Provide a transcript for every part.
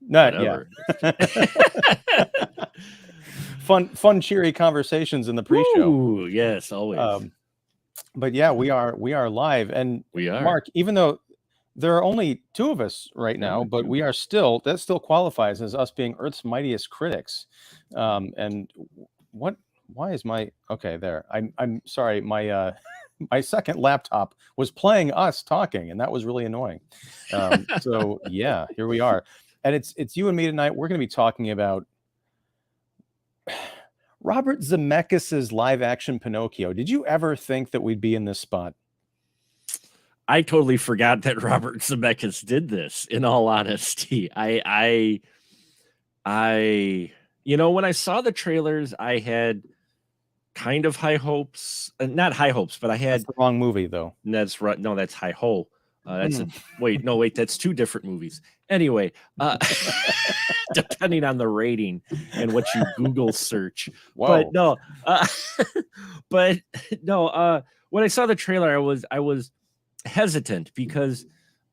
Not yeah. whatever. fun, cheery conversations in the pre-show. Ooh, yes, always. But yeah, we are live, and We are. Mark. Even though there are only two of us right now, but we are still that still qualifies as us being Earth's mightiest critics. And what? Why is my okay there? I'm sorry. My my second laptop was playing us talking, and that was really annoying. So yeah, here we are, and it's you and me tonight. We're going to be talking about Robert Zemeckis' live-action Pinocchio. Did you ever think that we'd be in this spot? I totally forgot that Robert Zemeckis did this. In all honesty, I when I saw the trailers, I had kind of high hopes. Not high hopes, but I had That's the wrong movie, though. That's right. No, that's Hi Ho. That's wait. That's two different movies. Anyway, depending on the rating and what you Google search. Whoa. But no. When I saw the trailer, I was hesitant because,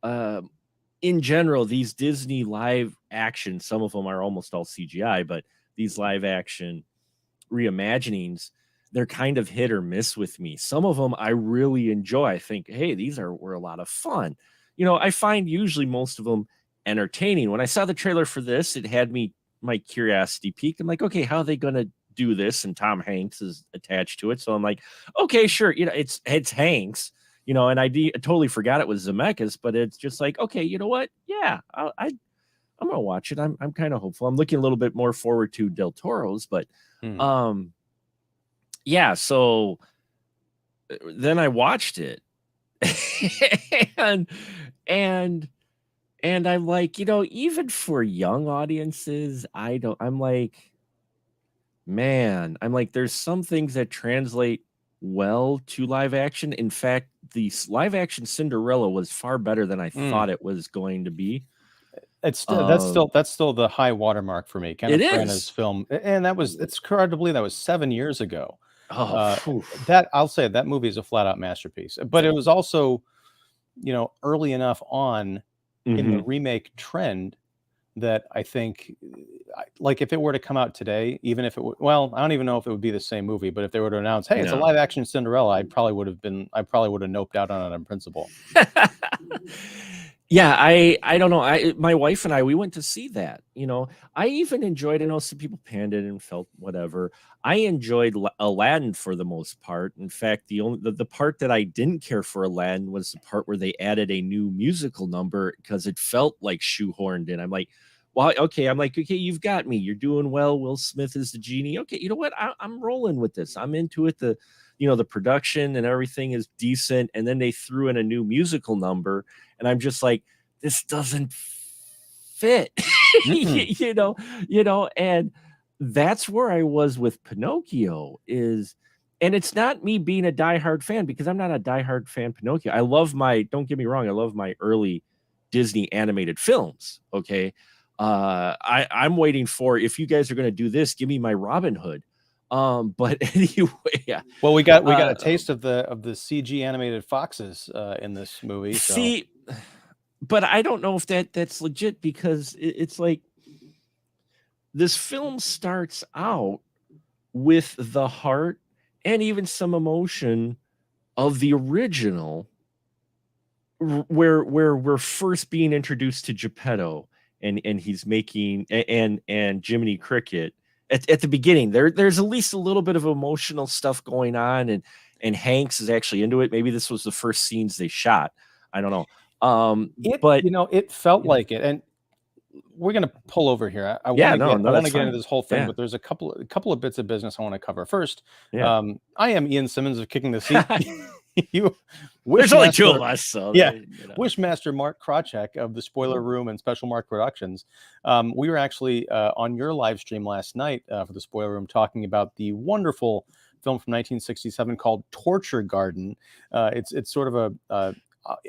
in general, these Disney live action, some of them are almost all CGI, but these live action reimaginings, they're kind of hit or miss with me. Some of them I really enjoy. I think, hey, were a lot of fun. I find usually most of them entertaining. When I saw the trailer for this, it had my curiosity peaked. I'm like, okay, how are they going to do this? And Tom Hanks is attached to it. So I'm like, okay, sure. It's Hanks, and I totally forgot it was Zemeckis, but it's just like, okay, you know what? Yeah, I'm going to watch it. I'm kind of hopeful. I'm looking a little bit more forward to Del Toro's, but, yeah, so then I watched it and I'm like, even for young audiences, I'm like, there's some things that translate well to live action. In fact, the live action Cinderella was far better than I thought it was going to be. It's that's still the high watermark for me. Kenneth Branagh's film, and it's incredibly that was 7 years ago. That I'll say that movie is a flat out masterpiece, but it was also, early enough on in the remake trend that I think, like, if it were to come out today, even if it would, well, I don't even know if it would be the same movie, but if they were to announce, hey, it's a live action Cinderella, I probably would have noped out on it in principle. Yeah, I don't know. My wife and I, we went to see that. I even enjoyed. I know some people panned it and felt whatever. I enjoyed Aladdin for the most part. In fact, the part that I didn't care for Aladdin was the part where they added a new musical number because it felt like shoehorned in. I'm like, well, okay. I'm like, okay, you've got me. You're doing well. Will Smith is the genie. Okay, you know what? I'm rolling with this. I'm into it. The production and everything is decent. And then they threw in a new musical number. And I'm just like, this doesn't fit, and that's where I was with Pinocchio and it's not me being a diehard fan because I'm not a diehard fan of Pinocchio. Don't get me wrong, I love my early Disney animated films. Okay. I'm waiting for, if you guys are going to do this, give me my Robin Hood. But anyway, yeah. Well, we got a taste of the CG animated foxes in this movie. See, but I don't know if that's legit because it's like this film starts out with the heart and even some emotion of the original, where we're first being introduced to Geppetto and he's making and Jiminy Cricket. At the beginning, there's at least a little bit of emotional stuff going on, and Hanks is actually into it. Maybe this was the first scenes they shot. I don't know. It felt like it, and we're gonna pull over here. I want to get into this whole thing, but there's a couple of bits of business I want to cover. First, I am Ian Simmons of Kicking the Seat. There's only two of us, so Wishmaster Mark Krawcheck of the Spoiler Room and Special Mark Productions. We were actually on your live stream last night for the Spoiler Room talking about the wonderful film from 1967 called Torture Garden. It's sort of a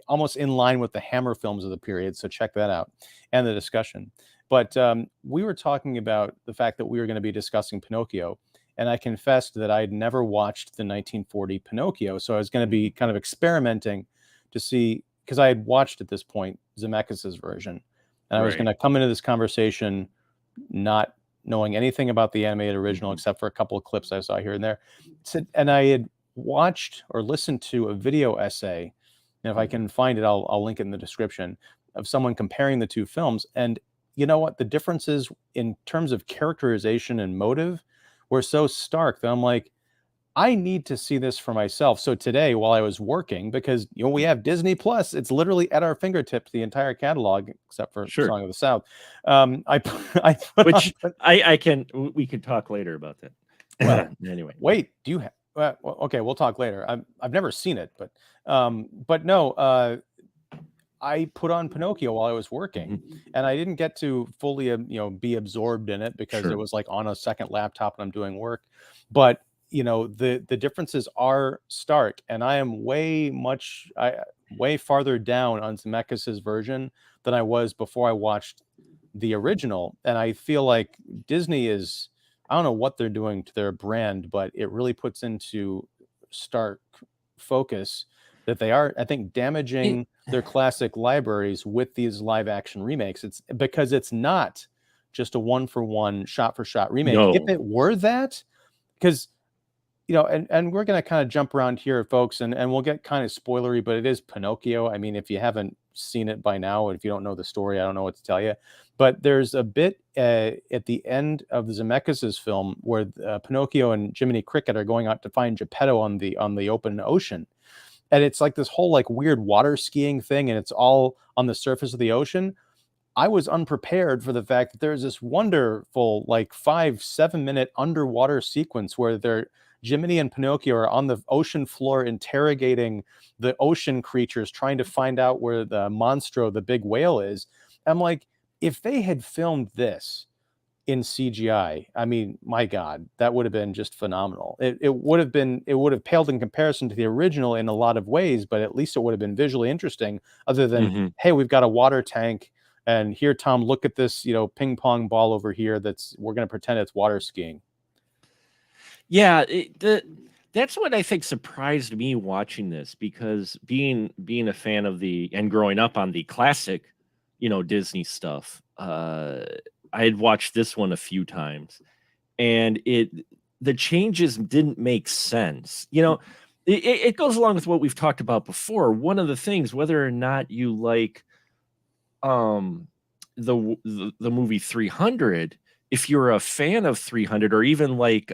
almost in line with the Hammer films of the period, so check that out and the discussion. But we were talking about the fact that we were going to be discussing Pinocchio. And I confessed that I had never watched the 1940 Pinocchio. So I was going to be kind of experimenting to see, because I had watched at this point Zemeckis' version. And I was going to come into this conversation not knowing anything about the animated original except for a couple of clips I saw here and there. And I had watched or listened to a video essay, and if I can find it, I'll link it in the description, of someone comparing the two films. And you know what? The differences in terms of characterization and motive were so stark that I'm like, I need to see this for myself. So today, while I was working, because we have Disney Plus, it's literally at our fingertips, the entire catalog except for Song of the South. We can talk later about that. Well, anyway, wait, do you have? Okay, we'll talk later. I've never seen it, but no. I put on Pinocchio while I was working, and I didn't get to fully, be absorbed in it because it was like on a second laptop and I'm doing work. But the differences are stark, and I am way farther down on Zemeckis' version than I was before I watched the original. And I feel like Disney is, I don't know what they're doing to their brand, but it really puts into stark focus that they are, I think, damaging their classic libraries with these live action remakes. It's because it's not just a one-for-one, shot-for-shot remake. No. If it were that, because and we're going to kind of jump around here, folks, and we'll get kind of spoilery, but it is Pinocchio. I mean, if you haven't seen it by now, and if you don't know the story, I don't know what to tell you. But there's a bit at the end of the Zemeckis' film where Pinocchio and Jiminy Cricket are going out to find Geppetto on the open ocean. And it's like this whole like weird water skiing thing, and it's all on the surface of the ocean. I was unprepared for the fact that there's this wonderful like 5-7 minute underwater sequence where Jiminy and Pinocchio are on the ocean floor interrogating the ocean creatures, trying to find out where the monstro, the big whale, is. I'm like, if they had filmed this in CGI, I mean, my God, that would have been just phenomenal. It would have paled in comparison to the original in a lot of ways, but at least it would have been visually interesting, other than, hey, we've got a water tank, and here, Tom, look at this, ping pong ball over here we're going to pretend it's water skiing. Yeah, that's what I think surprised me watching this, because being a fan of and growing up on the classic, Disney stuff, I had watched this one a few times, and the changes didn't make sense. It goes along with what we've talked about before. One of the things, whether or not you like the movie 300, if you're a fan of 300 or even like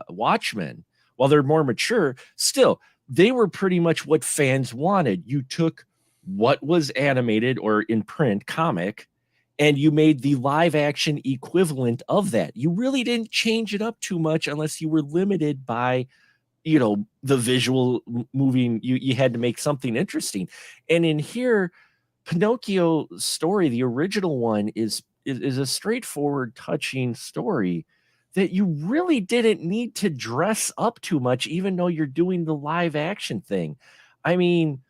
Watchmen, while they're more mature, still they were pretty much what fans wanted. You took what was animated or in print comic, and you made the live action equivalent of that. You really didn't change it up too much unless you were limited by, the visual moving. You had to make something interesting. And in here, Pinocchio's story, the original one, is a straightforward, touching story that you really didn't need to dress up too much, even though you're doing the live action thing. I mean,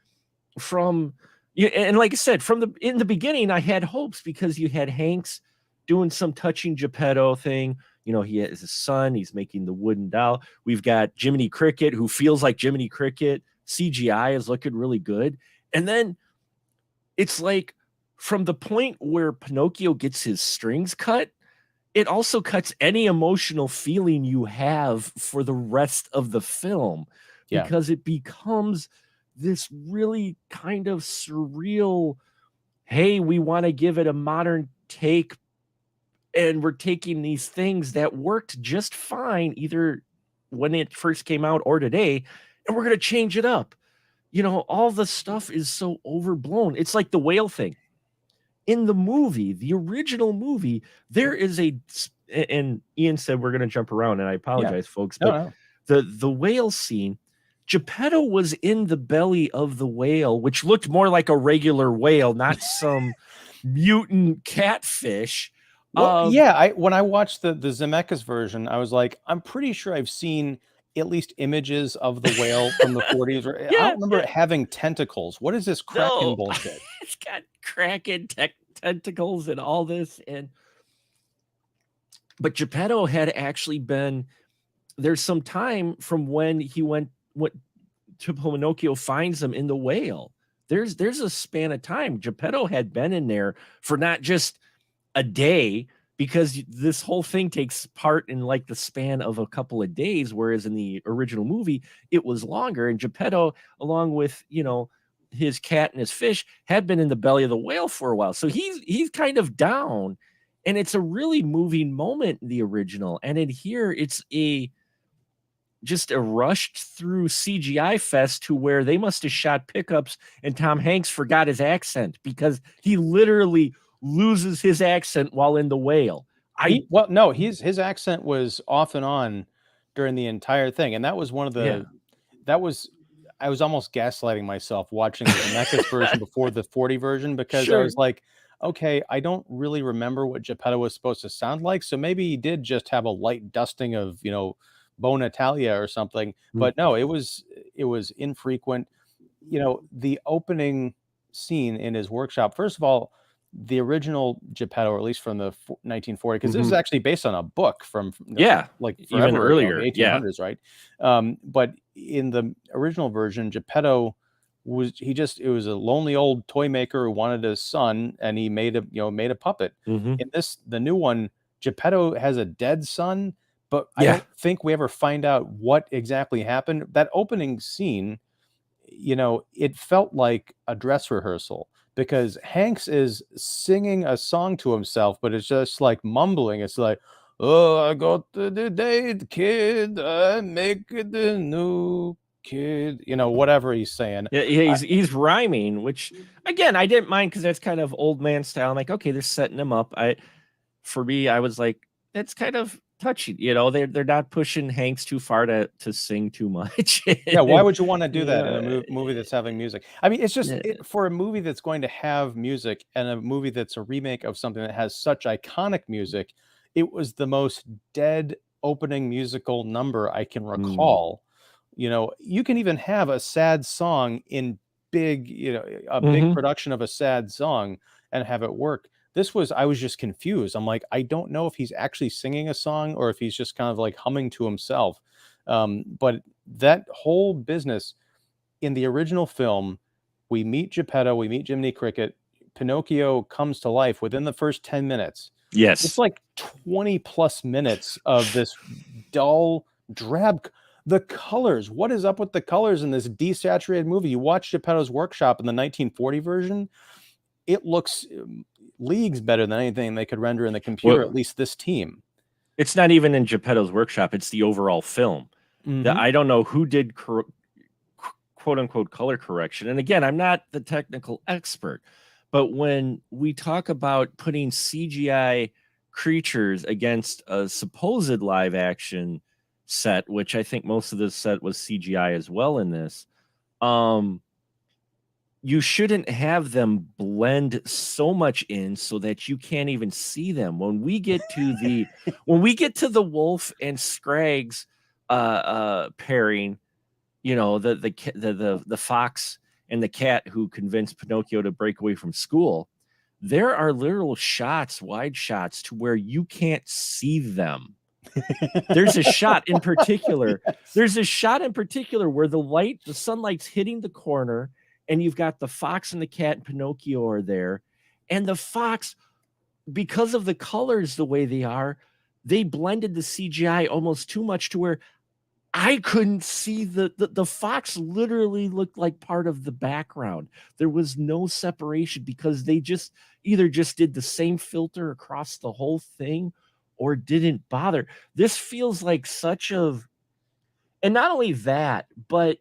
and like I said, in the beginning, I had hopes because you had Hanks doing some touching Geppetto thing. He has a son. He's making the wooden doll. We've got Jiminy Cricket, who feels like Jiminy Cricket. CGI is looking really good. And then it's like, from the point where Pinocchio gets his strings cut, it also cuts any emotional feeling you have for the rest of the film, because it becomes this really kind of surreal, hey, we want to give it a modern take, and we're taking these things that worked just fine either when it first came out or today, and we're going to change it up. All the stuff is so overblown. It's like the whale thing. In the movie, the original movie, there is and Ian said we're going to jump around, and I apologize, folks, but the whale scene, Geppetto was in the belly of the whale, which looked more like a regular whale, not some mutant catfish. Well, when I watched the Zemeckis version, I was like, I'm pretty sure I've seen at least images of the whale from the 40s. I don't remember it having tentacles. What is this Kraken bullshit? It's got Kraken tentacles and all this. But Geppetto had actually been, there's some time from when he went to Pinocchio finds him in the whale. there's a span of time. Geppetto had been in there for not just a day, because this whole thing takes part in like the span of a couple of days, whereas in the original movie it was longer. And Geppetto, along with, you know, his cat and his fish, had been in the belly of the whale for a while, so he's kind of down, and it's a really moving moment in the original. And in here, it's just a rushed through CGI fest to where they must have shot pickups and Tom Hanks forgot his accent, because he literally loses his accent while in the whale. Well, no, his accent was off and on during the entire thing, and that was one of the I was almost gaslighting myself watching the Zemeckis version before the 40 version, because I was like, okay, I don't really remember what Geppetto was supposed to sound like, so maybe he did just have a light dusting of, you know, Bone Italia or something. But no, it was infrequent. You know, the opening scene in his workshop, first of all, the original Geppetto, or at least from the 1940, because this is actually based on a book from like forever, even earlier, 1800s, right? But in the original version, Geppetto it was a lonely old toy maker who wanted a son, and he made a puppet. In the new one, Geppetto has a dead son, but I don't think we ever find out what exactly happened. That opening scene, you know, it felt like a dress rehearsal, because Hanks is singing a song to himself, but it's just like mumbling. It's like, oh, I got the dead kid, I make the new kid, you know, whatever he's saying. Yeah, he's rhyming, which again, I didn't mind, because that's kind of old man style. I'm like, okay, they're setting him up. For me, I was like, that's kind of touchy, you know. They're not pushing Hanks too far to sing too much. Yeah, why would you want to do that in a movie that's having music? I mean, it's just for a movie that's going to have music, and a movie that's a remake of something that has such iconic music, it was the most dead opening musical number I can recall. You know, you can even have a sad song in big, you know, a big production of a sad song and have it work. I was just confused. I'm like, I don't know if he's actually singing a song or if he's just kind of like humming to himself. But that whole business in the original film, we meet Geppetto, we meet Jiminy Cricket, Pinocchio comes to life within the first 10 minutes. Yes. It's like 20 plus minutes of this dull, drab. The colors, what is up with the colors in this desaturated movie? You watch Geppetto's Workshop in the 1940 version, it looks leagues better than anything they could render in the computer, at least this team. It's not even in Geppetto's Workshop, it's the overall film. I don't know who did quote unquote color correction. And again, I'm not the technical expert, but when we talk about putting CGI creatures against a supposed live action set, which I think most of this set was CGI as well in this, you shouldn't have them blend so much in so that you can't even see them. When we get to the wolf and Scraggs pairing, you know, the fox and the cat who convinced Pinocchio to break away from school, there are literal shots, wide shots, to where you can't see them. There's a shot in particular. There's a shot in particular where the sunlight's hitting the corner, and you've got the fox and the cat and Pinocchio are there. And the fox, because of the colors the way they are, they blended the CGI almost too much to where I couldn't see the fox literally looked like part of the background. There was no separation, because they either did the same filter across the whole thing or didn't bother. This feels like and not only that, but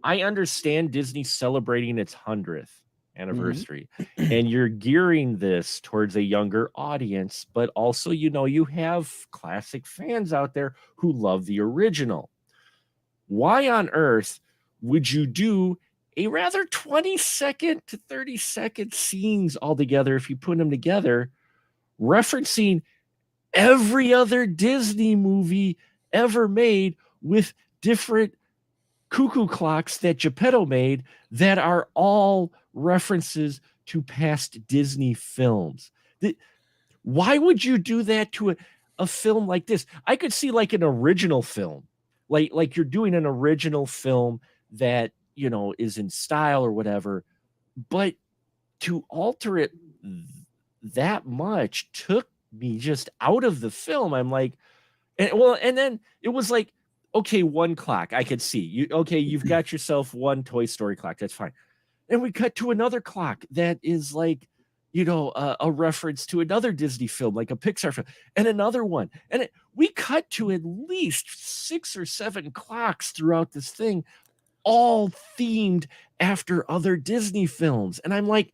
I understand Disney celebrating its 100th anniversary, and you're gearing this towards a younger audience, but also, you know, you have classic fans out there who love the original. Why on earth would you do a rather 20-second to 30-second scenes altogether, if you put them together, referencing every other Disney movie ever made with different cuckoo clocks that Geppetto made that are all references to past Disney films? Why would you do that to a film like this? I could see like an original film, like you're doing an original film that, you know, is in style or whatever, but to alter it that much took me just out of the film. I'm like, and then it was like, okay, one clock, I could see you. Okay, you've got yourself one Toy Story clock. That's fine. And we cut to another clock that is like, you know, a reference to another Disney film, like a Pixar film, and another one. And we cut to at least 6 or 7 clocks throughout this thing, all themed after other Disney films. And I'm like,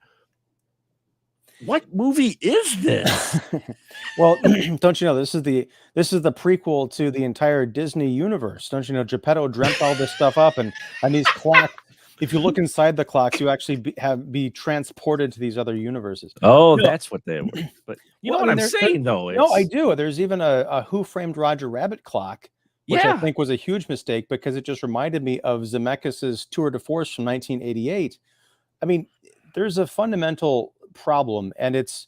what movie is this? Well, don't you know this is the prequel to the entire Disney universe? Don't you know Geppetto dreamt all this stuff up, and these clocks. If you look inside the clocks, you actually be transported to these other universes. Oh, No. that's what they were. But you know what I'm saying, though. No, I do. There's even a Who Framed Roger Rabbit clock, which I think was a huge mistake because it just reminded me of Zemeckis' Tour de Force from 1988. I mean, there's a fundamental problem, and it's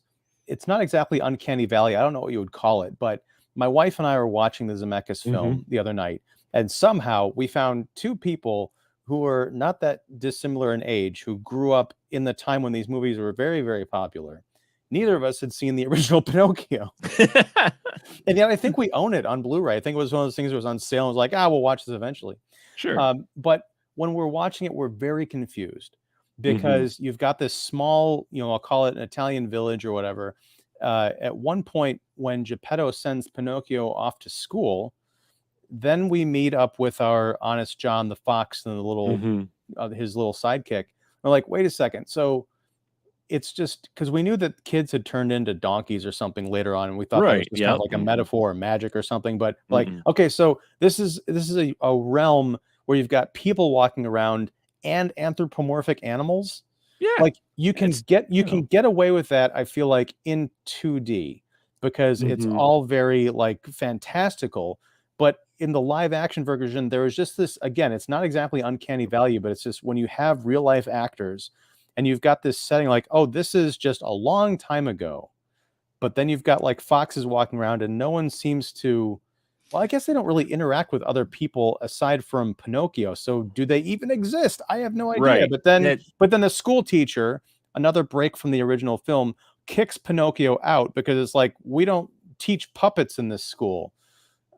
not exactly uncanny valley. I don't know what you would call it, but my wife and I were watching the Zemeckis film the other night, and somehow we found 2 people who are not that dissimilar in age, who grew up in the time when these movies were very, very popular. Neither of us had seen the original Pinocchio. And yet I think we own it on Blu-ray. I think it was one of those things that was on sale. I was like, we'll watch this eventually. Sure. But when we're watching it, we're very confused because you've got this small, you know, I'll call it an Italian village or whatever. At one point when Geppetto sends Pinocchio off to school, then we meet up with our Honest John the Fox and the little his little sidekick. We're like, wait a second. So it's just because we knew that kids had turned into donkeys or something later on, and we thought that was just kind of like a metaphor or magic or something. But like, okay, so this is a realm where you've got people walking around and anthropomorphic animals. Yeah, like you can get away with that. I feel like in 2D because it's all very like fantastical. But in the live action version, there was just this, again, it's not exactly uncanny value, but it's just when you have real life actors and you've got this setting like, oh, this is just a long time ago. But then you've got like foxes walking around and no one seems to, well, I guess they don't really interact with other people aside from Pinocchio. So do they even exist? I have no idea. Right. But then the school teacher, another break from the original film, kicks Pinocchio out because it's like, we don't teach puppets in this school.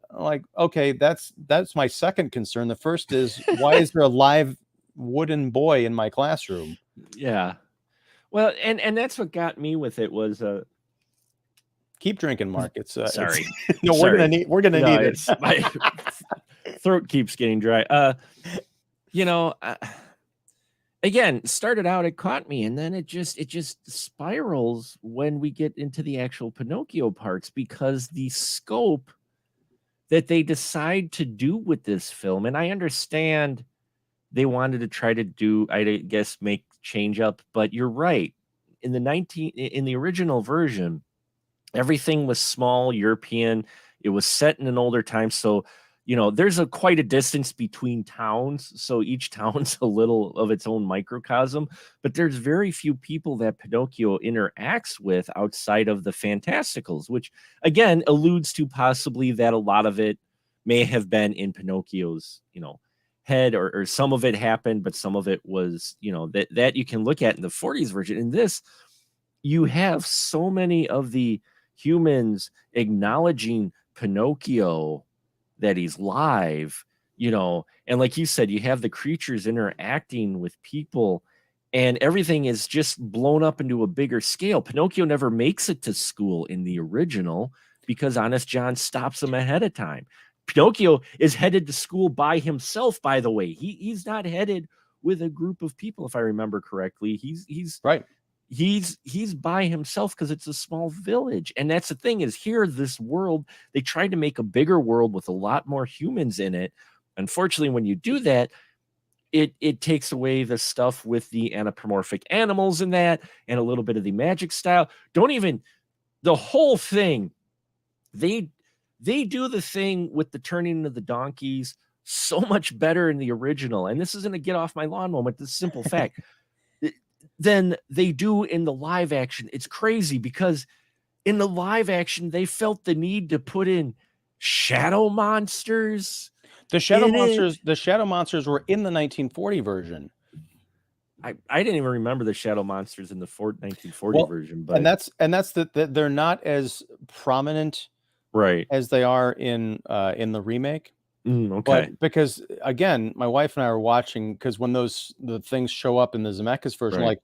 Like, okay, that's my second concern. The first is, why is there a live wooden boy in my classroom? Yeah. Well, and that's what got me with it was keep drinking, Mark. It's sorry. No, sorry. We're gonna need it. My throat keeps getting dry. You know, again, started out, it caught me, and then it just spirals when we get into the actual Pinocchio parts, because the scope that they decide to do with this film, and I understand they wanted to try to do, I guess, make change up, but you're right. In the original version, everything was small, European. It was set in an older time, so you know there's quite a distance between towns, so each town's a little of its own microcosm. But there's very few people that Pinocchio interacts with outside of the fantasticals, which again alludes to possibly that a lot of it may have been in Pinocchio's, you know, head, or some of it happened, but some of it was, you know, that you can look at in the 40s version. In this, you have so many of the humans acknowledging Pinocchio that he's live, you know, and like you said, you have the creatures interacting with people, and everything is just blown up into a bigger scale. Pinocchio never makes it to school in the original because Honest John stops him ahead of time. Pinocchio is headed to school by himself, by the way. He's not headed with a group of people, if I remember correctly. He's right. He's by himself because it's a small village. And that's the thing, is here, this world, they tried to make a bigger world with a lot more humans in it. Unfortunately, when you do that, it takes away the stuff with the anthropomorphic animals in that, and a little bit of the magic style. The whole thing, they do the thing with the turning into the donkeys so much better in the original. And this isn't a get off my lawn moment. This is a simple fact. Than they do in the live action. It's crazy because in the live action, they felt the need to put in shadow monsters The shadow In monsters. The shadow monsters were in the 1940 version. I didn't even remember the shadow monsters in the 1940 version, but and that's that they're not as prominent right as they are in the remake. okay. But because again, my wife and I were watching, because when the things show up in the Zemeckis version, Right. like,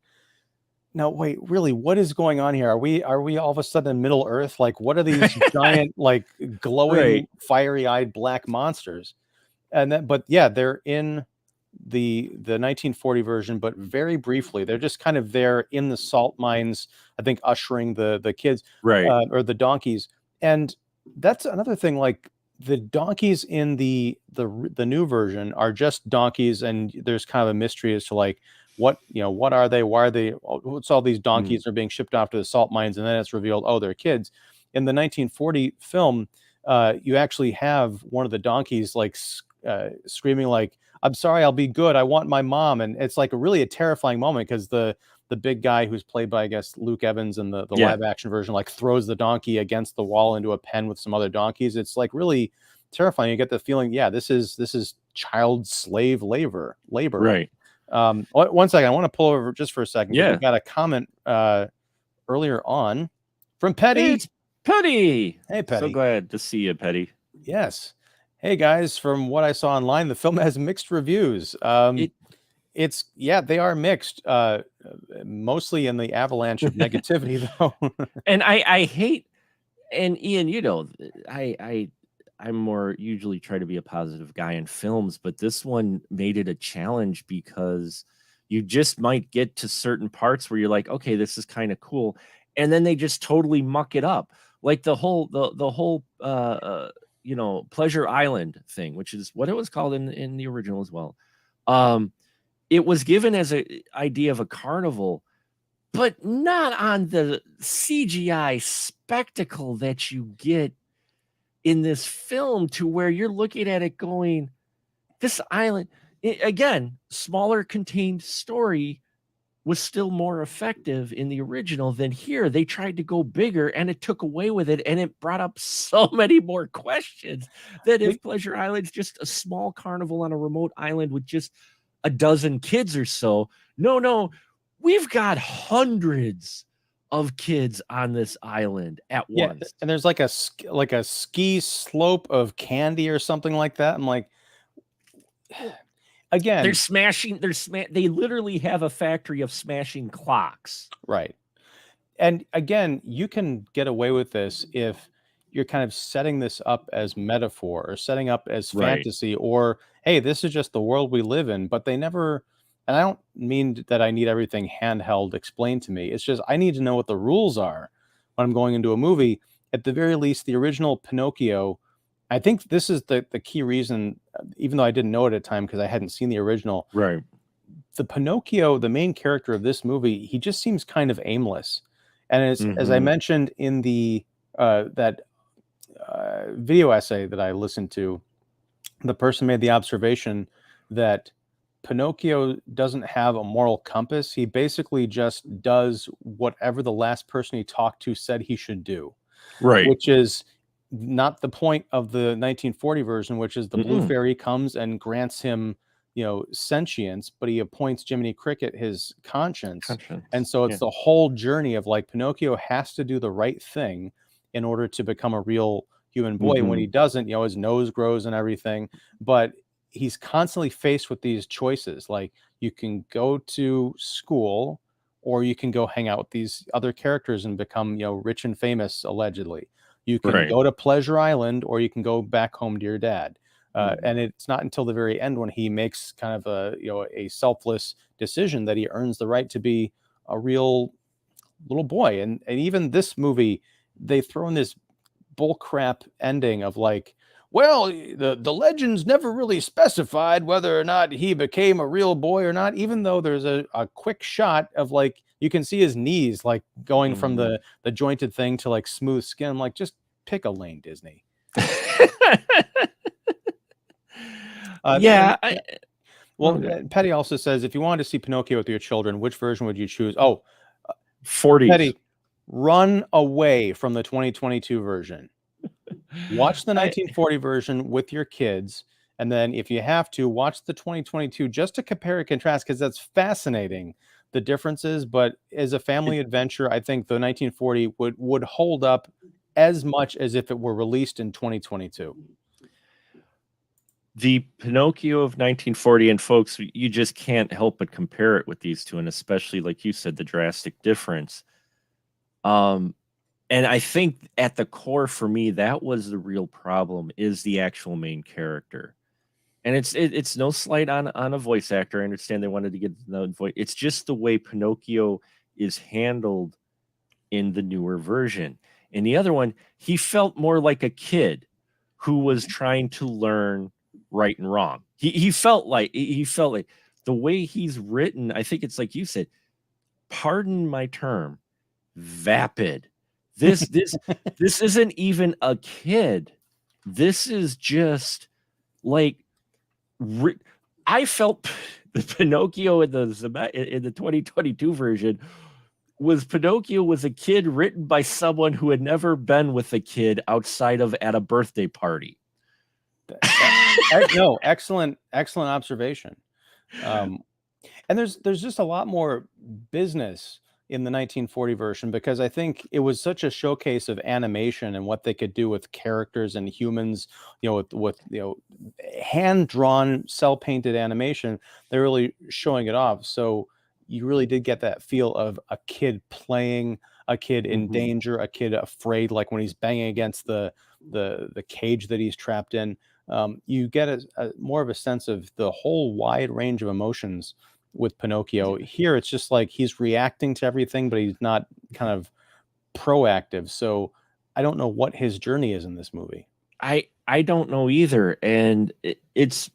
no, wait, really, what is going on here? Are we all of a sudden in Middle Earth? Like, what are these giant, like, glowing, Right. fiery-eyed black monsters? And then, but yeah, they're in the 1940 version, but very briefly. They're just kind of there in the salt mines, I think, ushering the kids, Right. or the donkeys. And that's another thing. Like, the donkeys in the new version are just donkeys, and there's kind of a mystery as to, like, what are they? Why are they? What's all these donkeys are being shipped off to the salt mines, and then it's revealed, oh, they're kids. In the 1940 film, you actually have one of the donkeys like screaming like, "I'm sorry, I'll be good. I want my mom." And it's like a terrifying moment, because the big guy who's played by, I guess, Luke Evans in the live action version, like, throws the donkey against the wall into a pen with some other donkeys. It's like really terrifying. You get the feeling, yeah, this is child slave labor. Right. One second, I want to pull over just for a second. Yeah. We got a comment earlier on from Petty. It's Petty. Hey, Petty. So glad to see you, Petty. Yes. Hey guys, from what I saw online, the film has mixed reviews. They are mixed, mostly in the avalanche of negativity, though. And I hate, and Ian, I'm more usually try to be a positive guy in films, but this one made it a challenge, because you just might get to certain parts where you're like, okay, this is kind of cool, and then they just totally muck it up, like the whole Pleasure Island thing, which is what it was called in the original as well. It was given as an idea of a carnival, but not on the CGI spectacle that you get in this film, to where you're looking at it going, this island, again, smaller contained story was still more effective in the original than here. They tried to go bigger, and it took away with it, and it brought up so many more questions that if Pleasure Island's just a small carnival on a remote island with just a dozen kids or so, no, we've got hundreds of kids on this island at once. And there's like a ski slope of candy or something like that. I'm like, again, they're smashing. They literally have a factory of smashing clocks. Right. And again, you can get away with this if you're kind of setting this up as metaphor, or setting up as fantasy, or, hey, this is just the world we live in. But they never, and I don't mean that I need everything handheld explained to me. It's just, I need to know what the rules are when I'm going into a movie. At the very least, the original Pinocchio, I think this is the key reason, even though I didn't know it at the time because I hadn't seen the original. Right. The Pinocchio, the main character of this movie, he just seems kind of aimless. And as I mentioned in the video essay that I listened to, the person made the observation that Pinocchio doesn't have a moral compass. He basically just does whatever the last person he talked to said he should do. Right. Which is not the point of the 1940 version, which is the blue fairy comes and grants him, sentience, but he appoints Jiminy Cricket his conscience. And so it's the whole journey of, like, Pinocchio has to do the right thing in order to become a real human boy. And when he doesn't, his nose grows and everything. But he's constantly faced with these choices. Like, you can go to school, or you can go hang out with these other characters and become, rich and famous, allegedly. You can go to Pleasure Island, or you can go back home to your dad. And it's not until the very end when he makes kind of a selfless decision that he earns the right to be a real little boy. And even this movie, they throw in this bullcrap ending of, like, well, the legends never really specified whether or not he became a real boy or not, even though there's a quick shot of, like, you can see his knees, like, going from the jointed thing to, like, smooth skin. I'm like, just pick a lane, Disney. Petty also says, if you wanted to see Pinocchio with your children, which version would you choose? 40s. Petty, run away from the 2022 version. Watch the 1940 version with your kids, And then if you have to, watch the 2022 just to compare and contrast, because that's fascinating, the differences. But as a family adventure, I think the 1940 would hold up as much as if it were released in 2022. The Pinocchio of 1940, and folks, you just can't help but compare it with these two, and especially, like you said, the drastic difference. And I think at the core for me, that was the real problem, is the actual main character. And it's no slight on a voice actor. I understand they wanted to get the voice. It's just the way Pinocchio is handled in the newer version. In the other one, he felt more like a kid who was trying to learn right and wrong. He felt like the way he's written, I think it's like you said, pardon my term, vapid. This isn't even a kid. This is just like I felt the Pinocchio in the 2022 version was Pinocchio was a kid written by someone who had never been with a kid outside of at a birthday party. No, excellent observation. And there's just a lot more business in the 1940 version, because I think it was such a showcase of animation and what they could do with characters and humans, with hand-drawn, cell-painted animation. They're really showing it off. So you really did get that feel of a kid playing, a kid in danger, a kid afraid, like when he's banging against the cage that he's trapped in. You get a more of a sense of the whole wide range of emotions with Pinocchio. Here, it's just like he's reacting to everything, but he's not kind of proactive. So I don't know what his journey is in this movie. I don't know either, and it's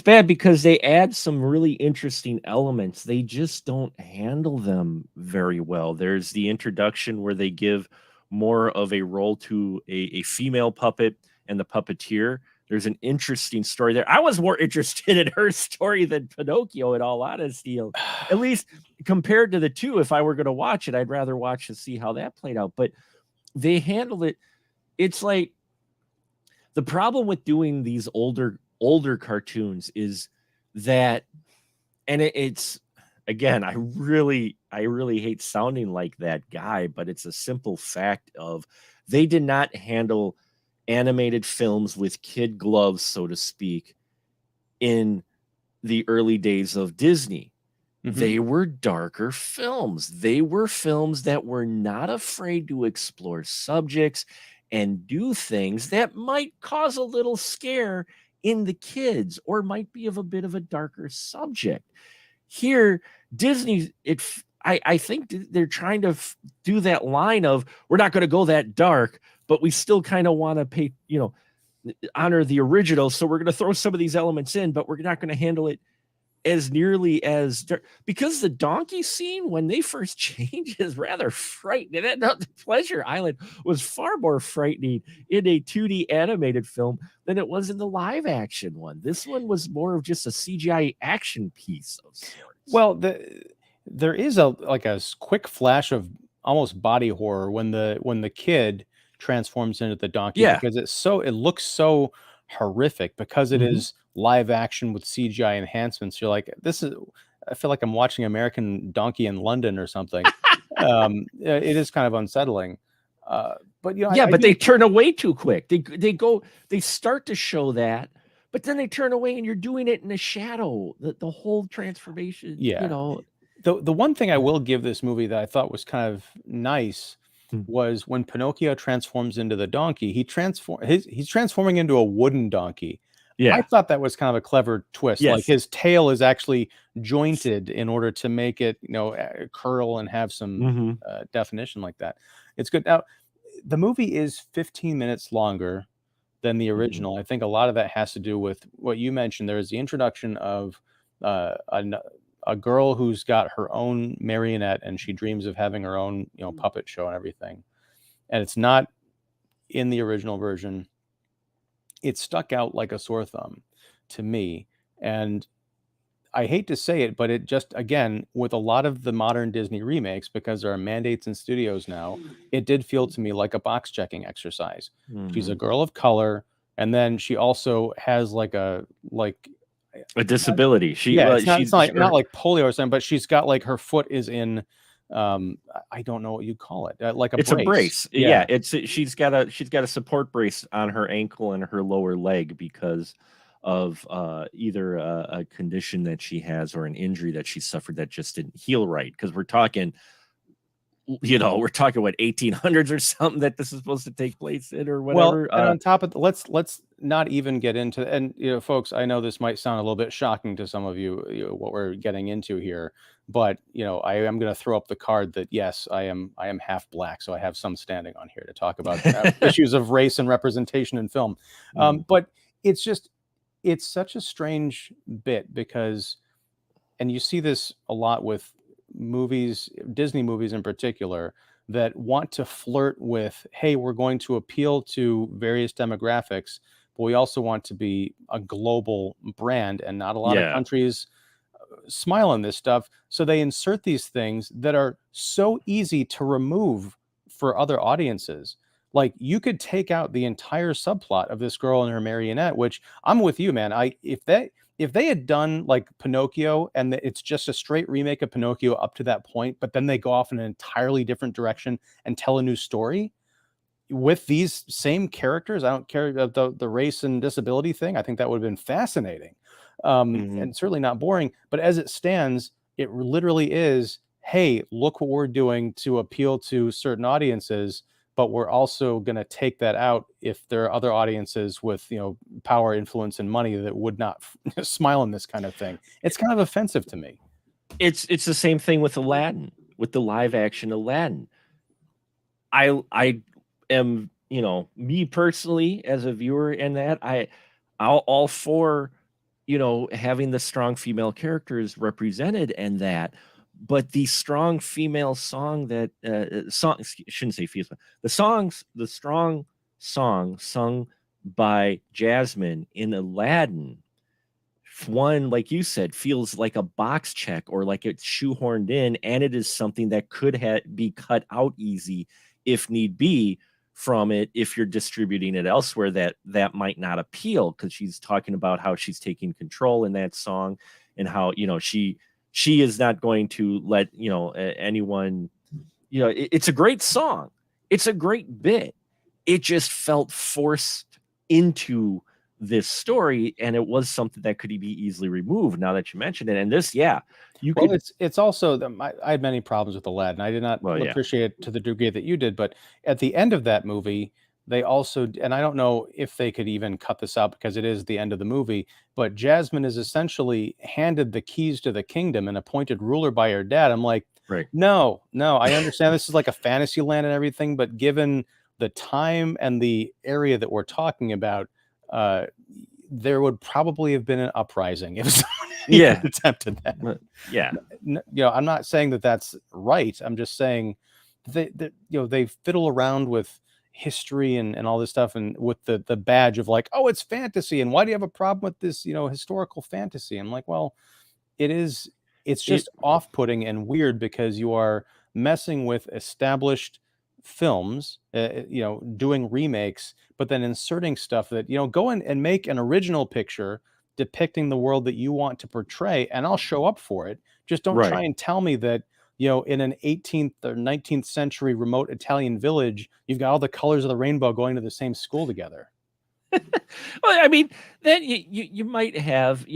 bad because they add some really interesting elements. They just don't handle them very well. There's the introduction where they give more of a role to a female puppet and the puppeteer. There's an interesting story there. I was more interested in her story than Pinocchio, in all honesty. At least compared to the two, if I were going to watch it, I'd rather watch and see how that played out. But they handled it. It's like the problem with doing these older cartoons is that, and it's again, I really hate sounding like that guy, but it's a simple fact of they did not handle animated films with kid gloves, so to speak, in the early days of Disney. They were darker films. They were films that were not afraid to explore subjects and do things that might cause a little scare in the kids or might be of a bit of a darker subject. Here, Disney, I think they're trying to do that line of, we're not going to go that dark, but we still kind of want to pay, honor the original. So we're going to throw some of these elements in, but we're not going to handle it as nearly as because the donkey scene when they first changed is rather frightening. The Pleasure Island was far more frightening in a 2D animated film than it was in the live action one. This one was more of just a CGI action piece of sorts. Well, there is a quick flash of almost body horror when the kid transforms into the donkey, because it looks so horrific because it is live action with CGI enhancements. You're like, I feel like I'm watching American Donkey in London or something. It is kind of unsettling. But but they turn away too quick. They start to show that, but then they turn away and you're doing it in the shadow. The whole transformation. The one thing I will give this movie that I thought was kind of nice was when Pinocchio transforms into the donkey, he's transforming into a wooden donkey. I thought that was kind of a clever twist. Like his tail is actually jointed in order to make it, curl and have some definition like that. It's good. Now, the movie is 15 minutes longer than the original. I think a lot of that has to do with what you mentioned. There is the introduction of a girl who's got her own marionette and she dreams of having her own, puppet show and everything. And it's not in the original version. It stuck out like a sore thumb to me. And I hate to say it, but it just, again, with a lot of the modern Disney remakes, because there are mandates in studios now, it did feel to me like a box checking exercise. She's a girl of color. and then she also has like a disability. it's not like polio or something, but she's got like her foot is in I don't know what you call it, like a it's brace. a brace. Yeah, she's got a support brace on her ankle and her lower leg because of either a condition that she has or an injury that she suffered that just didn't heal right. Because we're talking what 1800s or something that this is supposed to take place in, or whatever. Well, and on top of let's not even get into, and folks, I know this might sound a little bit shocking to some of you, what we're getting into here, but I am going to throw up the card that yes, I am half black, so I have some standing on here to talk about issues of race and representation in film. But it's such a strange bit because, and you see this a lot with movies, Disney movies in particular, that want to flirt with, hey, we're going to appeal to various demographics, but we also want to be a global brand, and not a lot of countries smile on this stuff. So they insert these things that are so easy to remove for other audiences. Like, you could take out the entire subplot of this girl and her marionette, which I'm with you, man. If they had done like Pinocchio and it's just a straight remake of Pinocchio up to that point, but then they go off in an entirely different direction and tell a new story with these same characters, I don't care about the race and disability thing. I think that would have been fascinating, and certainly not boring. But as it stands, it literally is, hey, look what we're doing to appeal to certain audiences, but we're also going to take that out if there are other audiences with power, influence, and money that would not smile on this kind of thing. It's kind of offensive to me. It's the same thing with Aladdin, with the live action Aladdin. I am, me personally as a viewer in that, I'll all for having the strong female characters represented and that. But the strong female song that shouldn't say female, the strong song sung by Jasmine in Aladdin, one, like you said, feels like a box check or like it's shoehorned in, and it is something that could be cut out easy if need be from it. If you're distributing it elsewhere, that might not appeal, because she's talking about how she's taking control in that song, and how she is not going to let anyone. It's a great song, it's a great bit. It just felt forced into this story, and it was something that could be easily removed. Now that you mentioned it, and this, it's also I had many problems with Aladdin. I did not appreciate it to the degree that you did, but at the end of that movie, they also, and I don't know if they could even cut this out because it is the end of the movie, but Jasmine is essentially handed the keys to the kingdom and appointed ruler by her dad. I'm like, right. No, I understand this is like a fantasy land and everything, but given the time and the area that we're talking about, there would probably have been an uprising if someone had attempted that. I'm not saying that that's right. I'm just saying they fiddle around with history and all this stuff, and with the badge of like, oh, it's fantasy, and why do you have a problem with this historical fantasy? I'm like, well, it's just off-putting and weird, because you are messing with established films, doing remakes, but then inserting stuff that go in and make an original picture depicting the world that you want to portray, and I'll show up for it. Just don't try and tell me that in an 18th or 19th century remote Italian village, you've got all the colors of the rainbow going to the same school together. Well, I mean, then you might have,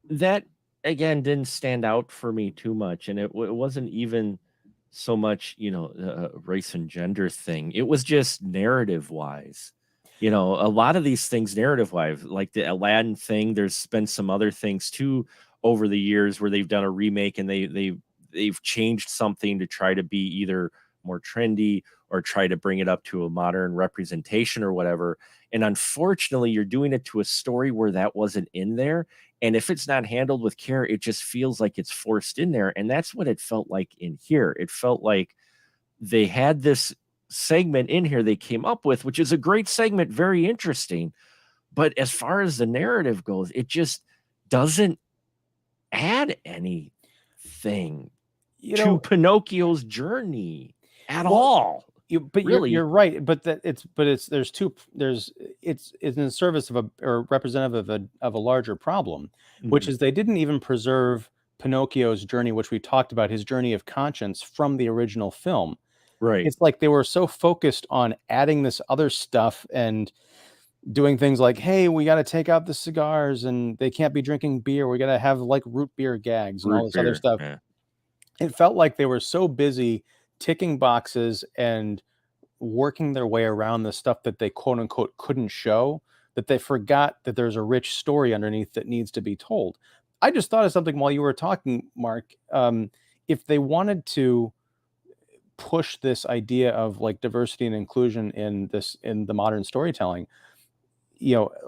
that again didn't stand out for me too much, and it wasn't even so much race and gender thing. It was just narrative wise. A lot of these things narrative wise, like the Aladdin thing, there's been some other things too over the years where they've done a remake and they've changed something to try to be either more trendy or try to bring it up to a modern representation or whatever. And unfortunately, you're doing it to a story where that wasn't in there. And if it's not handled with care, it just feels like it's forced in there. And that's what it felt like in here. It felt like they had this segment in here they came up with, which is a great segment, very interesting. But as far as the narrative goes, it just doesn't add anything to Pinocchio's journey at all. But Really? you're right. But it's in service of or representative of a larger problem, which is they didn't even preserve Pinocchio's journey, which we talked about, his journey of conscience from the original film. Right. It's like they were so focused on adding this other stuff and doing things like, hey, we got to take out the cigars and they can't be drinking beer. We got to have like root beer gags and all Root this other beer. stuff. Yeah. It felt like they were so busy ticking boxes and working their way around the stuff that they quote unquote couldn't show, that they forgot that there's a rich story underneath that needs to be told. I just thought of something while you were talking, Mark. If they wanted to push this idea of like diversity and inclusion in the modern storytelling,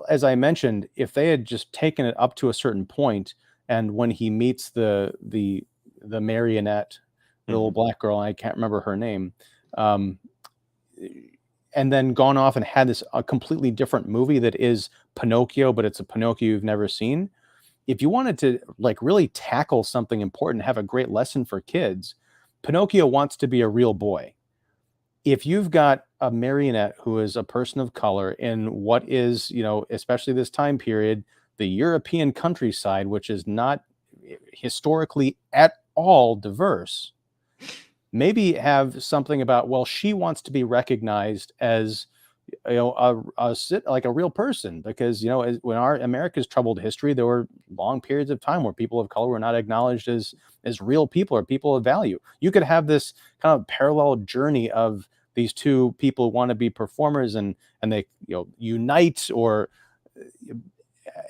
as I mentioned, if they had just taken it up to a certain point, and when he meets the marionette, the little black girl, I can't remember her name, and then gone off and had a completely different movie that is Pinocchio, but it's a Pinocchio you've never seen. If you wanted to like really tackle something important, have a great lesson for kids, Pinocchio wants to be a real boy. If you've got a marionette who is a person of color in what is, especially this time period, the European countryside, which is not historically at all diverse, maybe have something about, well, she wants to be recognized as like a real person, because when our America's troubled history, there were long periods of time where people of color were not acknowledged as real people or people of value. You could have this kind of parallel journey of these two people who want to be performers and they unite or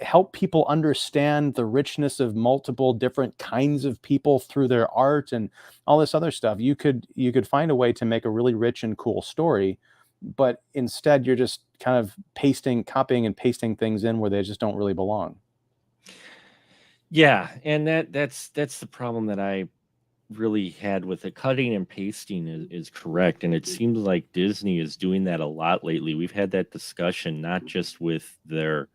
help people understand the richness of multiple different kinds of people through their art and all this other stuff. You could find a way to make a really rich and cool story, but instead you're just kind of copying and pasting things in where they just don't really belong. Yeah, and that's the problem that I really had with it. Cutting and pasting is correct, and it seems like Disney is doing that a lot lately. We've had that discussion not just with their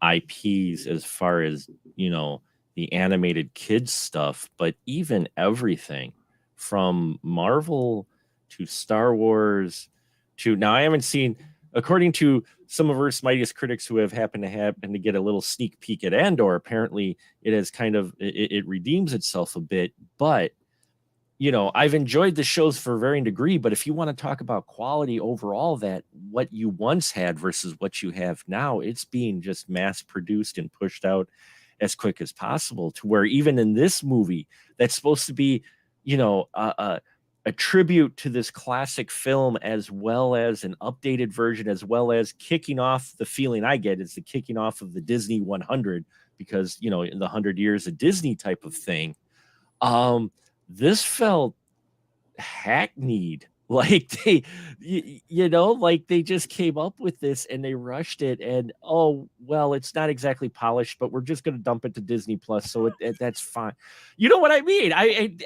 IPs as far as the animated kids stuff, but even everything from Marvel to Star Wars to now. I haven't seen, according to some of Earth's mightiest critics who have happened to get a little sneak peek at Andor, apparently it has kind of it redeems itself a bit. But I've enjoyed the shows for a varying degree, but if you want to talk about quality overall, that what you once had versus what you have now, it's being just mass produced and pushed out as quick as possible, to where even in this movie that's supposed to be, a tribute to this classic film, as well as an updated version, as well as kicking off, the feeling I get is the kicking off of the Disney 100, because, in the 100 years of Disney type of thing. This felt hackneyed, like they, like they just came up with this and they rushed it, and well, it's not exactly polished, but we're just going to dump it to Disney Plus, so that's fine. You know what I mean?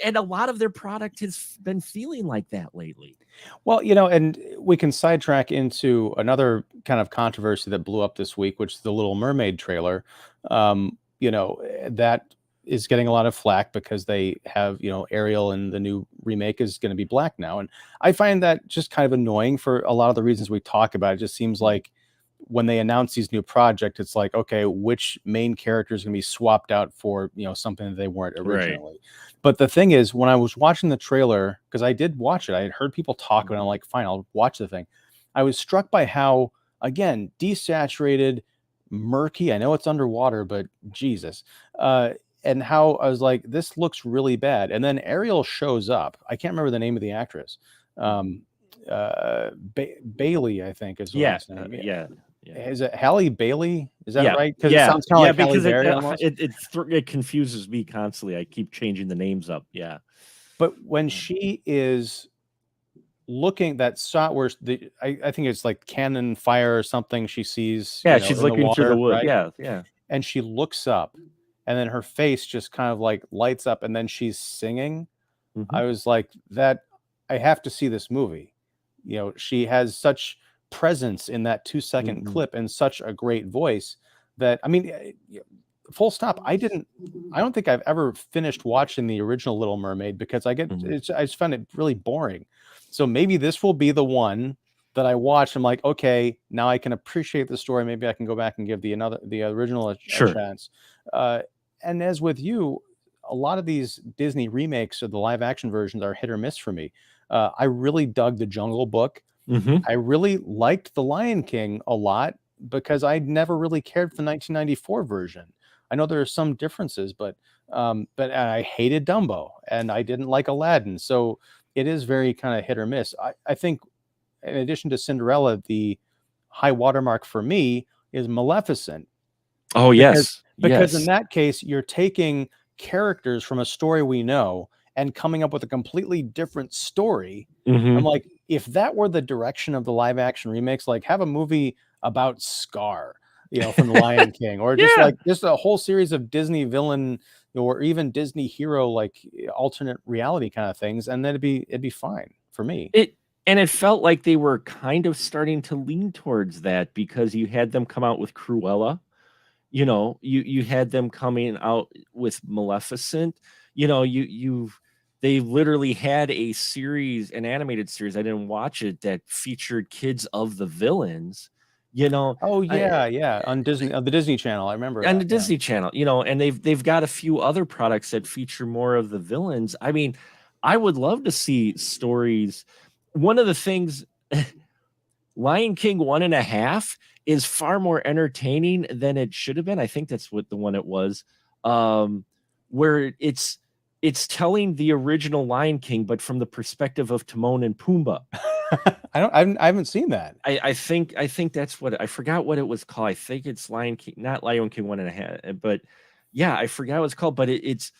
And a lot of their product has been feeling like that lately. Well, and we can sidetrack into another kind of controversy that blew up this week, which is the Little Mermaid trailer. That is getting a lot of flack because they have, Ariel in the new remake is going to be black now. And I find that just kind of annoying for a lot of the reasons we talk about. It just seems like when they announce these new projects, it's like, okay, which main character is going to be swapped out for, something that they weren't originally. Right. But the thing is, when I was watching the trailer, because I did watch it, I had heard people talk about it, I'm like, fine, I'll watch the thing. I was struck by how, again, desaturated, murky, I know it's underwater, but Jesus, and how I was like, this looks really bad. And then Ariel shows up. I can't remember the name of the actress. Bailey, I think, is her last name. Yeah. Is it Halle Bailey? Is that right? Because it sounds kind of like Halle Berry almost. It confuses me constantly. I keep changing the names up. Yeah. But when she is looking, that shot where I think it's like cannon fire or something, she sees. Yeah, she's looking through the wood. Right? Yeah. And she looks up. And then her face just kind of like lights up, and then she's singing. Mm-hmm. I was like, that I have to see this movie. She has such presence in that 2-second clip and such a great voice that, I mean, full stop. I don't think I've ever finished watching the original Little Mermaid because I just found it really boring. So maybe this will be the one that I watch. I'm like, okay, now I can appreciate the story. Maybe I can go back and give the original a Sure. chance. And as with you, a lot of these Disney remakes of the live action versions are hit or miss for me. I really dug The Jungle Book. I really liked The Lion King a lot because I never really cared for the 1994 version. I know there are some differences, but I hated Dumbo and I didn't like Aladdin. So it is very kind of hit or miss. I think in addition to Cinderella, the high watermark for me is Maleficent. Oh, yes. Because in that case, you're taking characters from a story we know and coming up with a completely different story. I'm like, if that were the direction of the live action remakes, like have a movie about Scar, from The Lion King, or just a whole series of Disney villain or even Disney hero, like alternate reality kind of things. And then it'd be fine for me. And it felt like they were kind of starting to lean towards that because you had them come out with Cruella. You had them coming out with Maleficent. They literally had a series, an animated series. I didn't watch it, that featured kids of the villains. Oh yeah, on the Disney Channel. I remember on that, the Disney Channel. And they've got a few other products that feature more of the villains. I mean, I would love to see stories. One of the things, Lion King 1.5 is far more entertaining than it should have been. I think that's what the one it was, where it's telling the original Lion King, but from the perspective of Timon and Pumbaa. I haven't seen that. I think that's what I forgot what it was called. I think it's Lion King, not Lion King 1.5, but yeah, I forgot what it's called. But it's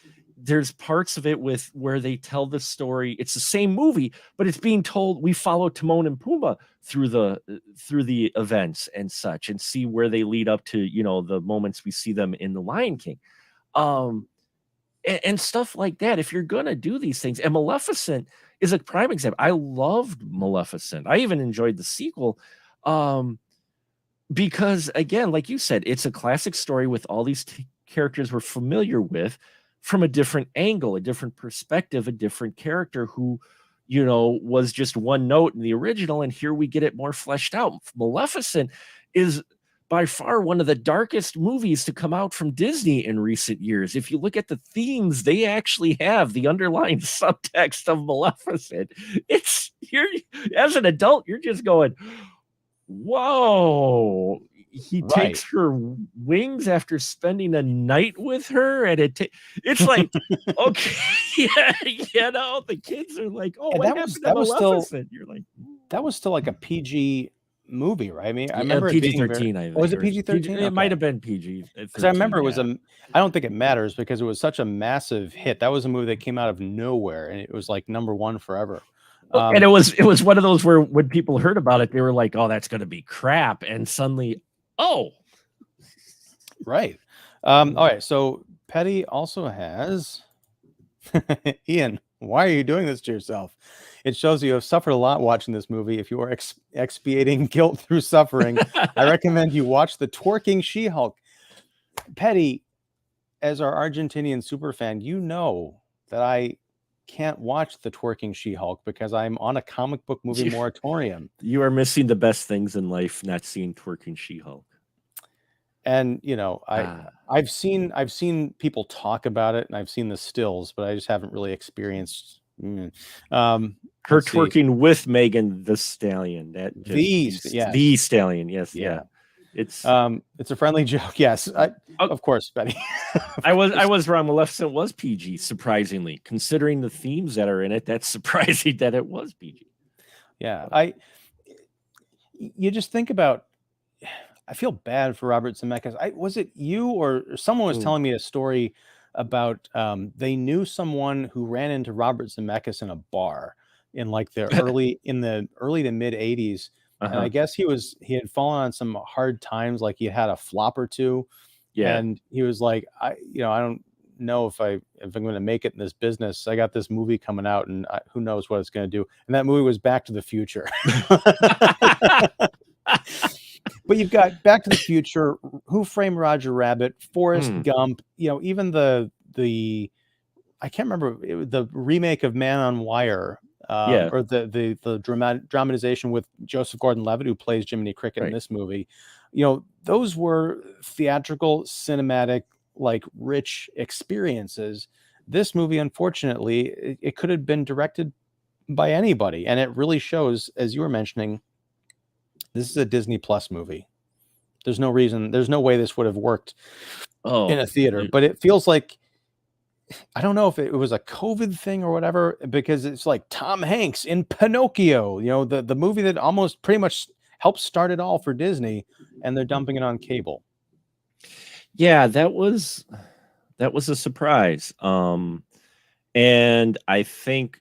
there's parts of it with where they tell the story. It's the same movie, but it's being told. We follow Timon and Pumbaa through the events and such, and see where they lead up to the moments we see them in the Lion King. And stuff like that. If you're gonna do these things, and Maleficent is a prime example. I loved Maleficent. I even enjoyed the sequel, because again, like you said, it's a classic story with all these characters we're familiar with from a different angle, a different perspective, a different character who, was just one note in the original, and here we get it more fleshed out. Maleficent is by far one of the darkest movies to come out from Disney in recent years. If you look at the themes they actually have, the underlying subtext of Maleficent, as an adult, you're just going, whoa. He takes her wings after spending a night with her, and it's like, okay, the kids are like, oh, what happened to Maleficent? You're like, that was still like a PG movie, right? I mean, I remember PG-13. I think. Was it PG-13? It might have been PG. Because I remember it was I don't think it matters because it was such a massive hit. That was a movie that came out of nowhere, and it was like #1 forever. And it was one of those where when people heard about it, they were like, "Oh, that's going to be crap," and suddenly, oh, right. All right. So Petty also has Ian. Why are you doing this to yourself? It shows you have suffered a lot watching this movie. If you are expiating guilt through suffering, I recommend you watch The Twerking She-Hulk. Petty, as our Argentinian super fan, you know that I can't watch The Twerking She-Hulk because I'm on a comic book movie moratorium. You are missing the best things in life, not seeing Twerking She-Hulk. And I've seen people talk about it, and I've seen the stills, but I just haven't really experienced her twerking with Megan the Stallion. The Stallion. Yes, yeah. It's a friendly joke. Yes, of course, Betty. I was wrong. Maleficent was PG, surprisingly, considering the themes that are in it. That's surprising that it was PG. Yeah, you just think about. I feel bad for Robert Zemeckis. Was it you or someone was telling me a story about they knew someone who ran into Robert Zemeckis in a bar in like the early to mid 80s. And I guess he had fallen on some hard times, like he had a flop or two. Yeah. And he was like, I don't know if I'm going to make it in this business. I got this movie coming out and who knows what it's going to do. And that movie was Back to the Future. But you've got Back to the Future, Who Framed Roger Rabbit, Forrest Gump, even the I can't remember the remake of Man on Wire Yeah, or the dramatization with Joseph Gordon-Levitt, who plays Jiminy Cricket in right. this movie. Those were theatrical, cinematic, like rich experiences. This movie, unfortunately, it could have been directed by anybody, and it really shows, as you were mentioning, this is a Disney Plus movie. There's no way this would have worked in Oh, a theater, but it feels like, I don't know if it was a COVID thing or whatever, because it's like Tom Hanks in Pinocchio, the movie that almost pretty much helped start it all for Disney, and they're dumping it on cable. yeah, that was a surprise. And I think,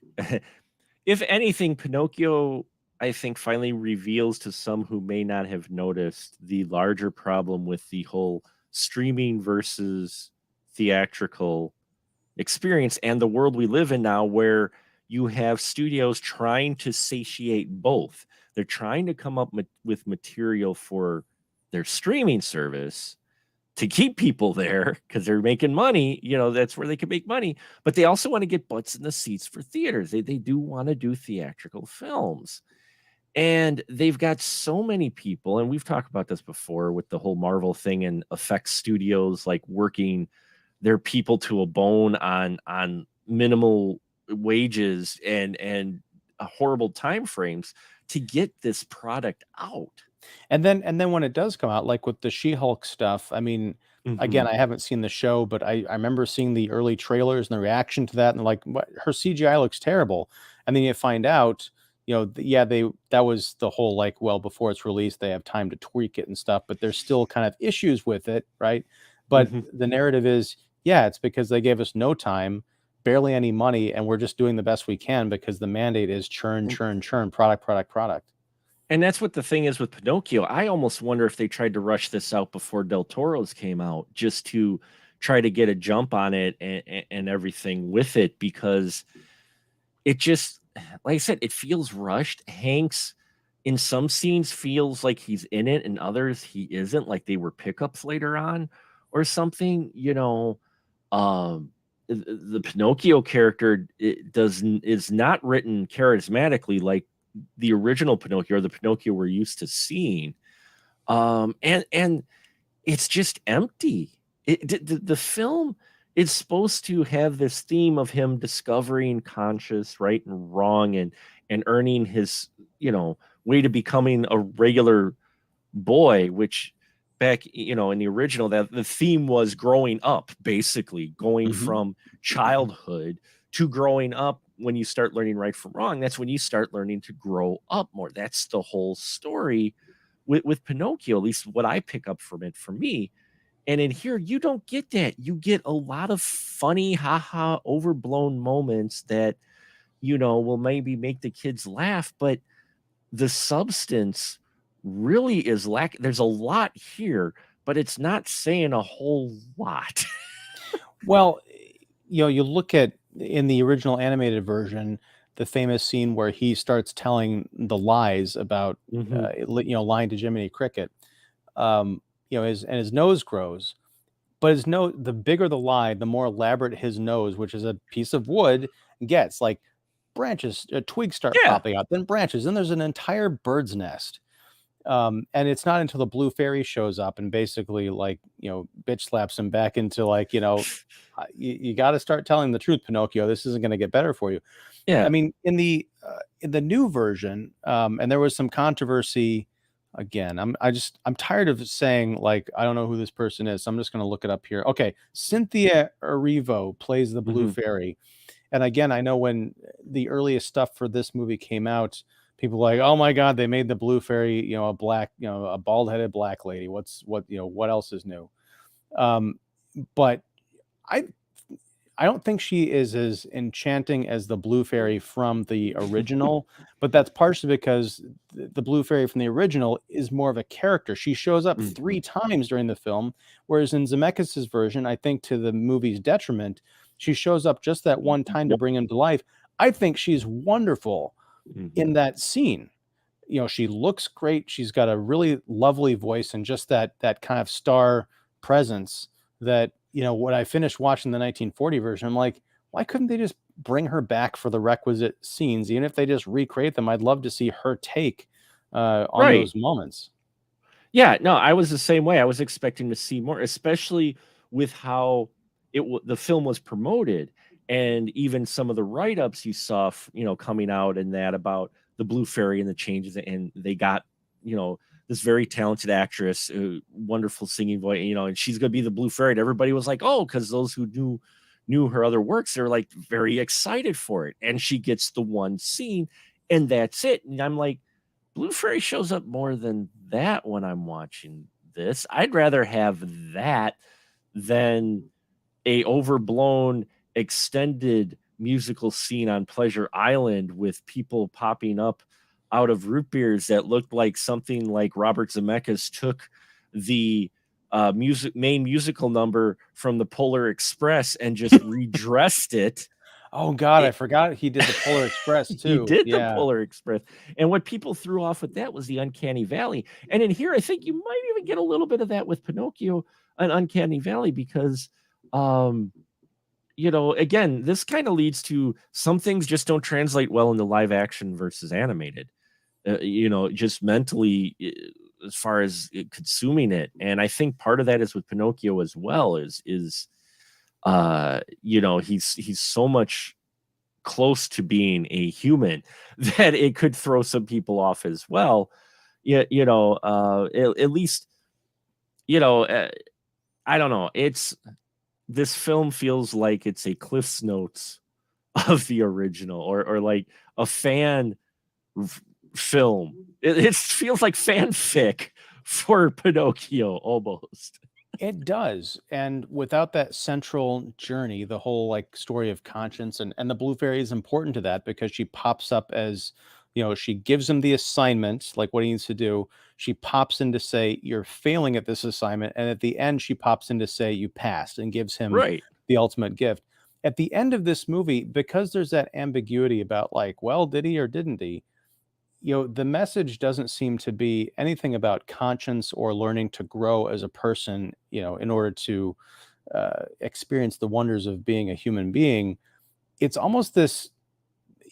if anything, Pinocchio, I think, finally reveals to some who may not have noticed the larger problem with the whole streaming versus theatrical experience and the world we live in now, where you have studios trying to satiate both. They're trying to come up with material for their streaming service to keep people there because they're making money. That's where they can make money. But they also want to get butts in the seats for theaters. They do want to do theatrical films. And they've got so many people, and we've talked about this before with the whole Marvel thing and effects studios like working their people to a bone on minimal wages and horrible time frames to get this product out. And then when it does come out, like with the She-Hulk stuff, I mean, again, I haven't seen the show, but I remember seeing the early trailers and the reaction to that, and like, her CGI looks terrible. And then you find out, that was the whole, like, well, before it's released, they have time to tweak it and stuff, but there's still kind of issues with it, right? But the narrative is, yeah, it's because they gave us no time, barely any money, and we're just doing the best we can because the mandate is churn, product. And that's what the thing is with Pinocchio. I almost wonder if they tried to rush this out before Del Toro's came out, just to try to get a jump on it and everything with it, because it just, like I said, it feels rushed. Hanks, in some scenes, feels like he's in it, and others he isn't, like they were pickups later on or something. The Pinocchio character is not written charismatically like the original Pinocchio, or the Pinocchio we're used to seeing. And it's just empty. The film is supposed to have this theme of him discovering conscious right and wrong, and earning his way to becoming a regular boy, which back in the original, that the theme was growing up, basically going from childhood to growing up. When you start learning right from wrong, that's when you start learning to grow up more. That's the whole story with Pinocchio, at least what I pick up from it, for me. And in here, you don't get that. You get a lot of funny, haha, overblown moments that will maybe make the kids laugh, but the substance really is lacking. There's a lot here, but it's not saying a whole lot. Well, you look at, in the original animated version, the famous scene where he starts telling the lies about, lying to Jiminy Cricket. His nose grows, but the bigger the lie, the more elaborate his nose, which is a piece of wood, gets. Like, branches, twigs start popping out, then branches, then there's an entire bird's nest. And it's not until the blue fairy shows up and basically, like, bitch slaps him back into, like, you got to start telling the truth, Pinocchio. This isn't going to get better for you. Yeah. I mean, in the new version, and there was some controversy. Again, I'm tired of saying, like, I don't know who this person is, so I'm just going to look it up here. Okay, Cynthia Erivo plays the blue fairy. And again, I know when the earliest stuff for this movie came out, people were like, oh my God, they made the blue fairy, a black, a bald-headed black lady. What else is new? But I don't think she is as enchanting as the blue fairy from the original, but that's partially because the blue fairy from the original is more of a character. She shows up 3 times during the film, whereas in Zemeckis' version, I think to the movie's detriment, she shows up just that one time to bring him to life. I think she's wonderful in that scene. She looks great. She's got a really lovely voice and just that kind of star presence that, when I finished watching the 1940 version, I'm like, why couldn't they just bring her back for the requisite scenes, even if they just recreate them. I'd love to see her take on Right. those moments. Yeah, no, I was the same way. I was expecting to see more, especially with how the film was promoted, and even some of the write-ups you saw, coming out and that about the Blue Fairy and the changes, and they got, this very talented actress, wonderful singing voice, and she's gonna be the Blue Fairy. And everybody was like, oh, because those who knew her other works, they're like very excited for it, and she gets the one scene, and that's it. And I'm like, Blue Fairy shows up more than that when I'm watching this. I'd rather have that than a overblown extended musical scene on Pleasure Island with people popping up out of root beers that looked like something like Robert Zemeckis took the main musical number from the Polar Express and just redressed it. Oh God, I forgot he did the Polar Express too. He did the Yeah. Polar Express. And what people threw off with that was the Uncanny Valley. And in here, I think you might even get a little bit of that with Pinocchio and Uncanny Valley, because again, this kind of leads to some things just don't translate well into live action versus animated. Just mentally, as far as consuming it. And I think part of that is with Pinocchio as well, is he's so much close to being a human that it could throw some people off as well. Yeah, at least, I don't know. This film feels like it's a Cliff's Notes of the original, or like a fan film. It feels like fanfic for Pinocchio almost. It does. And without that central journey, the whole like story of conscience, and the Blue Fairy is important to that because she pops up as, she gives him the assignment, like what he needs to do. She pops in to say, you're failing at this assignment. And at the end, she pops in to say, you passed, and gives him Right. the ultimate gift. At the end of this movie, because there's that ambiguity about like, well, did he or didn't he? The message doesn't seem to be anything about conscience or learning to grow as a person, in order to experience the wonders of being a human being. It's almost this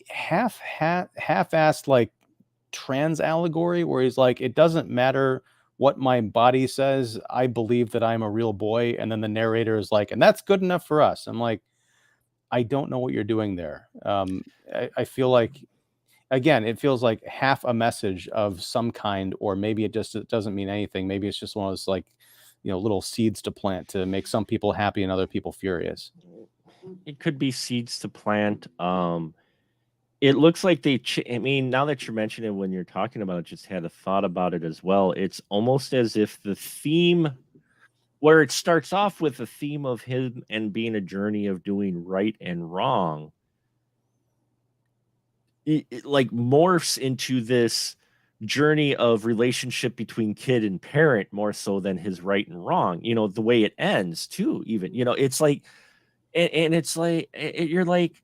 half-assed like trans allegory where he's like, it doesn't matter what my body says, I believe that I'm a real boy. And then the narrator is like, and that's good enough for us. I'm like, I don't know what you're doing there. I feel like, again, it feels like half a message of some kind, or maybe it doesn't mean anything. Maybe it's just one of those like, little seeds to plant to make some people happy and other people furious. It could be seeds to plant. It looks like now that you're mentioning it, when you're talking about it, just had a thought about it as well. It's almost as if the theme, where it starts off with a theme of him and being a journey of doing right and wrong, it like morphs into this journey of relationship between kid and parent, more so than his right and wrong. The way it ends too, even, it's like, and it's like, you're like,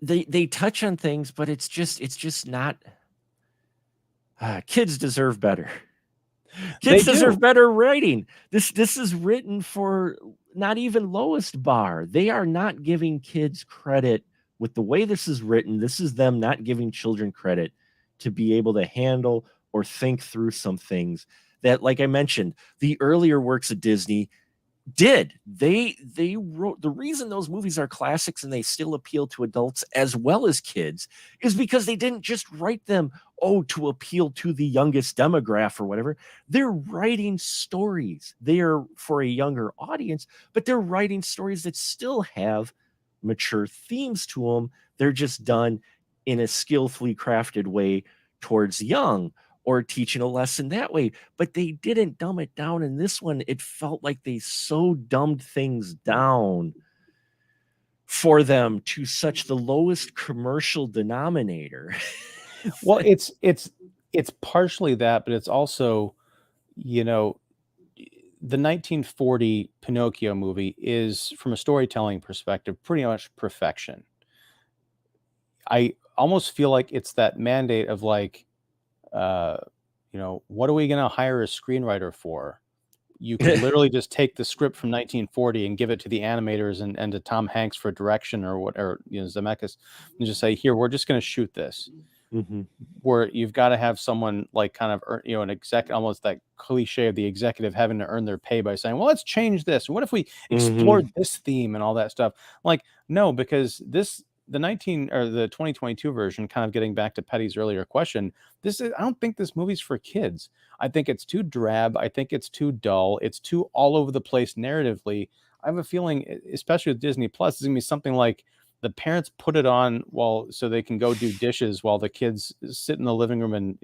they touch on things, but it's just not. Kids deserve better. Kids deserve better writing. This is written for not even lowest bar. They are not giving kids credit with the way this is written. This is them not giving children credit to be able to handle or think through some things that, like I mentioned, the earlier works of Disney did. They wrote. The reason those movies are classics and they still appeal to adults as well as kids is because they didn't just write them to appeal to the youngest demographic or whatever. They're writing stories. They are for a younger audience, but they're writing stories that still have mature themes to them. They're just done in a skillfully crafted way towards young, or teaching a lesson that way. But they didn't dumb it down in this one. It felt like they so dumbed things down for them to such the lowest commercial denominator. Well, it's partially that, but it's also, the 1940 Pinocchio movie is, from a storytelling perspective, pretty much perfection. I almost feel like it's that mandate of like, what are we going to hire a screenwriter for? you could literally just take the script from 1940 and give it to the animators and to Tom Hanks for direction or whatever, Zemeckis, and just say, here, we're just going to shoot this. Where you've got to have someone like kind of, an exec, almost that cliche of the executive having to earn their pay by saying, well, let's change this. What if we explored this theme and all that stuff? Like, no, because the 2022 version, kind of getting back to Petty's earlier question, I don't think this movie's for kids. I think it's too drab. I think it's too dull. It's too all over the place narratively. I have a feeling, especially with Disney Plus, it's gonna be something like the parents put it on so they can go do dishes while the kids sit in the living room and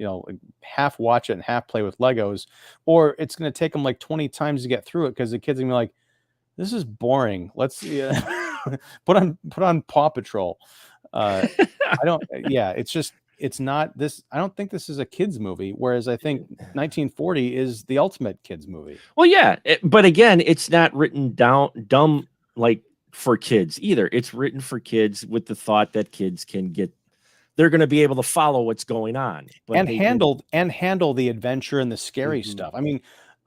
half watch it and half play with Legos, or it's going to take them like 20 times to get through it because the kids are gonna be like, this is boring. Let's put on Paw Patrol. It's not this. I don't think this is a kids movie, whereas I think 1940 is the ultimate kids movie. Well, yeah, but again, it's not written down dumb like for kids either. It's written for kids with the thought that kids they're going to be able to follow what's going on, and handle the adventure and the scary stuff. I mean,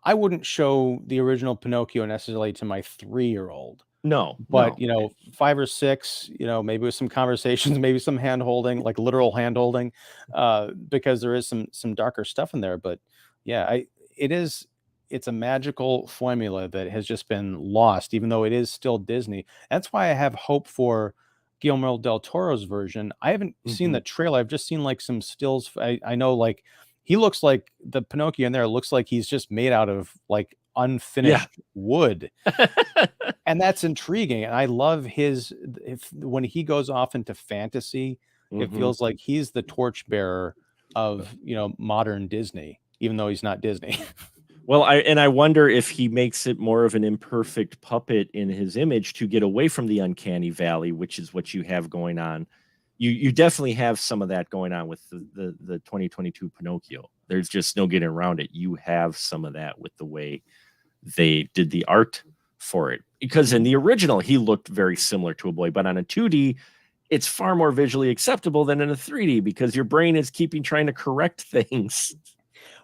I wouldn't show the original Pinocchio necessarily to my 3-year-old. No, but 5 or 6, maybe with some conversations, maybe some hand holding, like literal hand holding, because there is some darker stuff in there. But yeah, it's a magical formula that has just been lost, even though it is still Disney. That's why I have hope for Guillermo del Toro's version. I haven't seen the trailer. I've just seen like some stills. I know like he looks like the Pinocchio in there looks like he's just made out of like unfinished wood. And that's intriguing. And I love when he goes off into fantasy, it feels like he's the torchbearer of, modern Disney, even though he's not Disney. Well, I wonder if he makes it more of an imperfect puppet in his image to get away from the uncanny valley, which is what you have going on. You definitely have some of that going on with the 2022 Pinocchio. There's just no getting around it. You have some of that with the way they did the art for it, because in the original he looked very similar to a boy, but on a 2D it's far more visually acceptable than in a 3D because your brain is trying to correct things.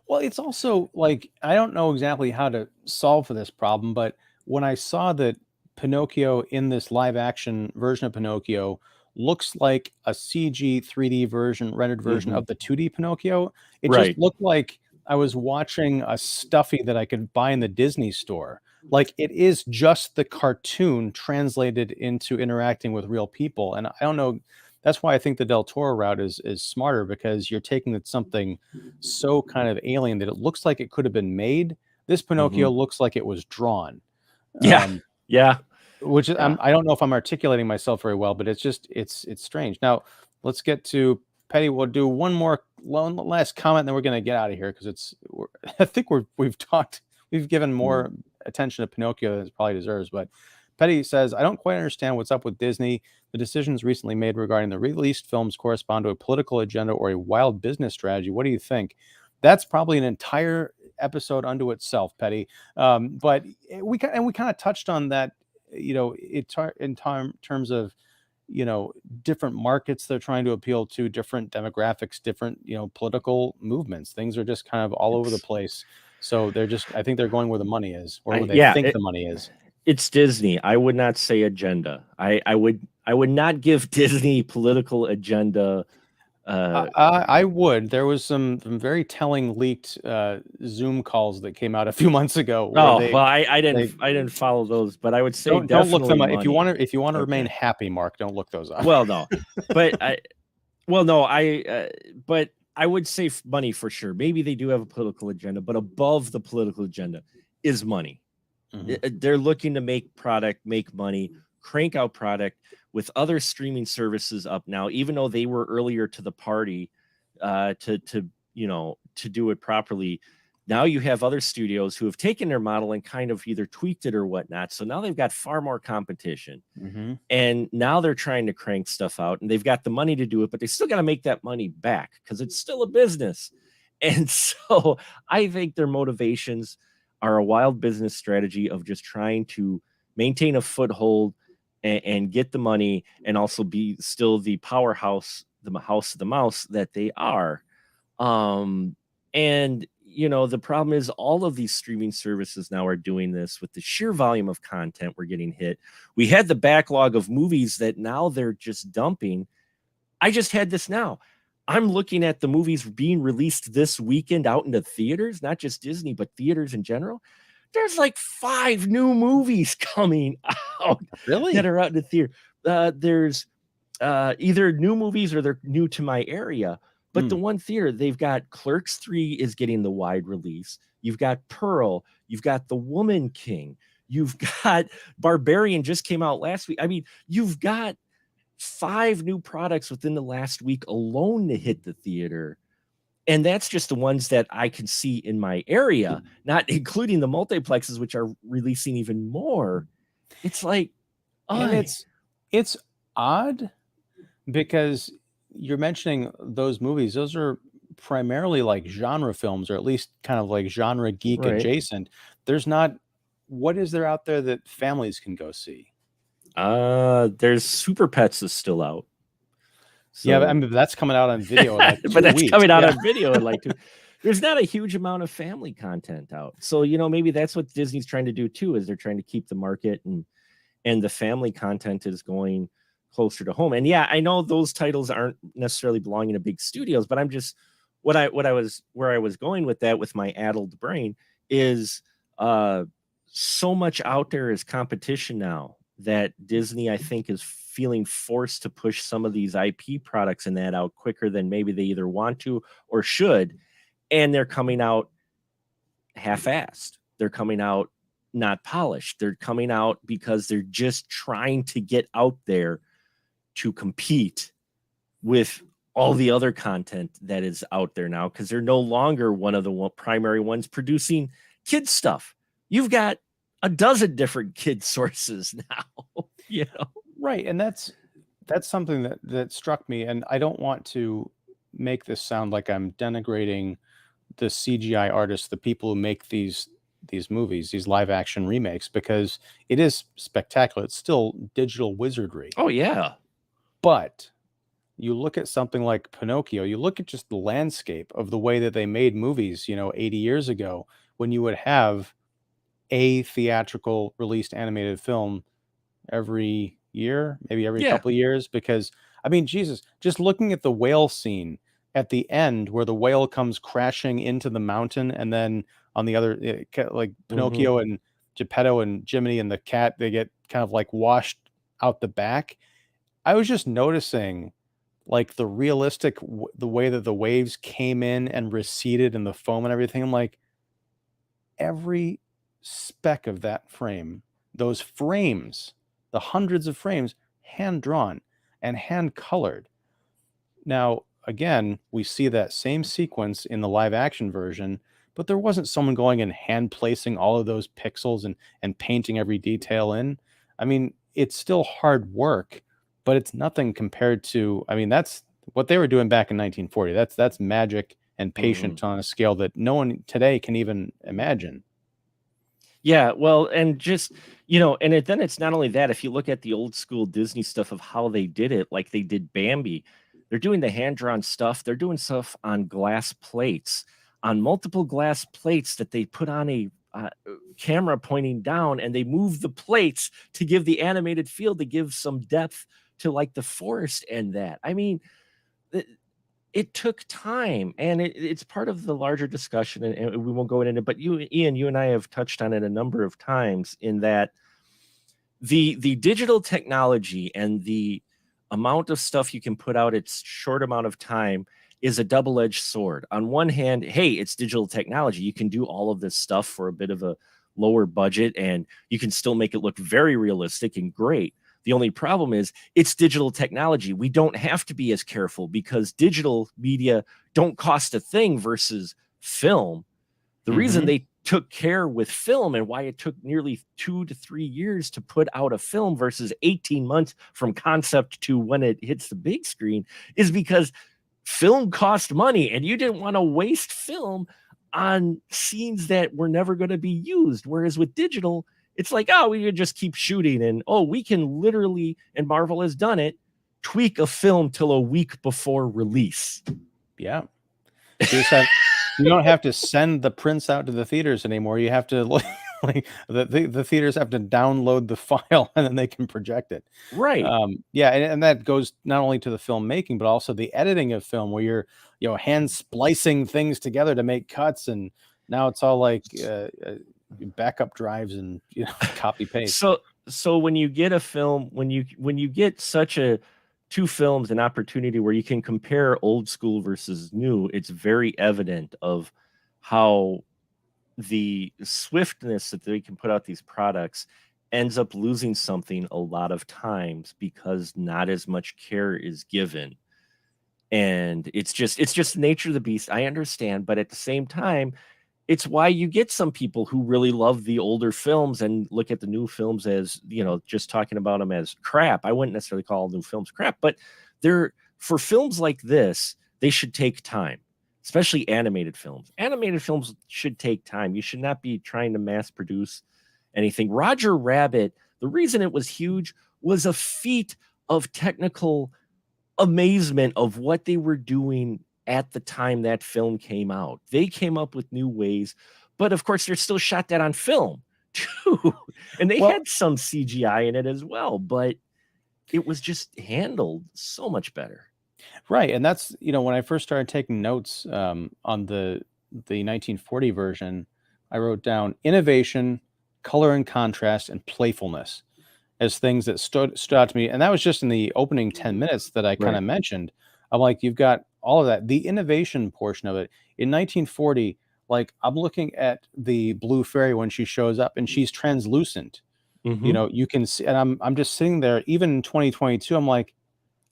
Well, it's also like, I don't know exactly how to solve for this problem, but when I saw that Pinocchio in this live action version of Pinocchio looks like a CG 3D rendered version of the 2D Pinocchio, it just looked like I was watching a stuffy that I could buy in the Disney store. Like, it is just the cartoon translated into interacting with real people. And I don't know, that's why I think the Del Toro route is smarter, because you're taking something so kind of alien that it looks like it could have been made. This Pinocchio looks like it was drawn. Which is, I don't know if I'm articulating myself very well, but it's strange. Now let's get to Petty. We'll do one last comment, and then we're going to get out of here, because I think we've given more attention to Pinocchio than it probably deserves. But Petty says, I don't quite understand what's up with Disney. The decisions recently made regarding the released films correspond to a political agenda or a wild business strategy. What do you think? That's probably an entire episode unto itself, Petty. But we kind of touched on that, in terms of, different markets they're trying to appeal to, different demographics, different, political movements. Things are just kind of all over the place. So I think they're going where the money is, or where they think the money is. It's Disney. I would not say agenda. I would not give Disney political agenda. I would. There was some very telling leaked Zoom calls that came out a few months ago. I didn't follow those, but I would say don't look them up if you want to remain happy, Mark. Don't look those up. Well, no, but but I would say money for sure. Maybe they do have a political agenda, but above the political agenda is money. They're looking to make money, crank out product with other streaming services up now, even though they were earlier to the party to do it properly. Now you have other studios who have taken their model and kind of either tweaked it or whatnot. So now they've got far more competition, and now they're trying to crank stuff out, and they've got the money to do it, but they still got to make that money back because it's still a business. And so I think their motivations are a wild business strategy of just trying to maintain a foothold and get the money, and also be still the powerhouse, the house of the mouse that they are. And you know, the problem is all of these streaming services now are doing this with the sheer volume of content we're getting hit. We had the backlog of movies that now they're just dumping. I just had this now. I'm looking at the movies being released this weekend out into theaters, not just Disney, but theaters in general. There's like 5 new movies coming out Really? that are out in the theater. There's either new movies or they're new to my area. But the one theater, they've got Clerks 3 is getting the wide release. You've got Pearl. You've got The Woman King. You've got Barbarian just came out last week. I mean, you've got 5 new products within the last week alone to hit the theater. And that's just the ones that I can see in my area, not including the multiplexes, which are releasing even more. It's like, and it's odd because you're mentioning those movies. Those are primarily like genre films, or at least kind of like genre geek adjacent. There's not, what is there out there that families can go see? There's Super Pets is still out. So, yeah, I mean, that's coming out on video in like 2 but that's weeks. Coming out on video in like 2. There's not a huge amount of family content out. So, you know, maybe that's what Disney's trying to do too, is they're trying to keep the market and the family content is going closer to home. And yeah, I know those titles aren't necessarily belonging to big studios, but I'm just where I was going with that with my addled brain is so much out there is competition now that Disney, I think, is feeling forced to push some of these IP products and that out quicker than maybe they either want to or should. And they're coming out half-assed. They're coming out not polished. They're coming out because they're just trying to get out there to compete with all the other content that is out there now, because they're no longer one of the primary ones producing kids stuff. You've got a dozen different kid sources now, you know? Right. And that's something that struck me. And I don't want to make this sound like I'm denigrating the CGI artists, the people who make these movies, these live action remakes, because it is spectacular. It's still digital wizardry. Oh yeah. But you look at something like Pinocchio, you look at just the landscape of the way that they made movies, 80 years ago, when you would have a theatrical released animated film every year, maybe every couple of years. Because, I mean, Jesus, just looking at the whale scene at the end where the whale comes crashing into the mountain, and then on the other, like Pinocchio and Geppetto and Jiminy and the cat, they get kind of like washed out the back. I was just noticing like the realistic, the way that the waves came in and receded and the foam and everything. I'm like, every speck of that frame, those frames, the hundreds of frames, hand drawn and hand colored. Now, again, we see that same sequence in the live action version, but there wasn't someone going and hand placing all of those pixels and painting every detail in. I mean, it's still hard work, but it's nothing compared to, I mean, that's what they were doing back in 1940. That's magic and patience on a scale that no one today can even imagine. Yeah, well, and just, and then it's not only that. If you look at the old school Disney stuff of how they did it, like they did Bambi, they're doing the hand-drawn stuff. They're doing stuff on glass plates, on multiple glass plates that they put on a camera pointing down, and they move the plates to give the animated feel, to give some depth to like the forest and that. I mean, it took time, and it's part of the larger discussion, and we won't go into it, but Ian, you and I have touched on it a number of times, in that the digital technology and the amount of stuff you can put out at short amount of time is a double-edged sword. On one hand, hey, it's digital technology. You can do all of this stuff for a bit of a lower budget, and you can still make it look very realistic and great. The only problem is it's digital technology. We don't have to be as careful because digital media don't cost a thing versus film. The reason they took care with film and why it took nearly 2 to 3 years to put out a film versus 18 months from concept to when it hits the big screen is because film cost money, and you didn't want to waste film on scenes that were never going to be used. Whereas with digital, it's like, oh, we could just keep shooting, and we can literally, and Marvel has done it, tweak a film till a week before release. Yeah. You don't have to send the prints out to the theaters anymore. You have to like the theaters have to download the file and then they can project it. Right. Yeah, and that goes not only to the filmmaking but also the editing of film, where you're hand splicing things together to make cuts, and now it's all like backup drives and copy paste. So when you get a film, when you get such a two films, an opportunity where you can compare old school versus new, it's very evident of how the swiftness that they can put out these products ends up losing something a lot of times because not as much care is given. And it's just the nature of the beast. I understand, but at the same time, it's why you get some people who really love the older films and look at the new films as, just talking about them as crap. I wouldn't necessarily call new films crap, but for films like this, they should take time, especially animated films. Animated films should take time. You should not be trying to mass produce anything. Roger Rabbit, the reason it was huge was a feat of technical amazement of what they were doing at the time that film came out. They came up with new ways, but of course they're still shot that on film too. And they had some CGI in it as well, but it was just handled so much better. Right. And that's, when I first started taking notes on the 1940 version, I wrote down innovation, color and contrast, and playfulness as things that stood out to me. And that was just in the opening 10 minutes that I kind of mentioned. I'm like, you've got all of that. The innovation portion of it. In 1940, like, I'm looking at the Blue Fairy when she shows up and she's translucent. You can see, and I'm just sitting there, even in 2022, I'm like,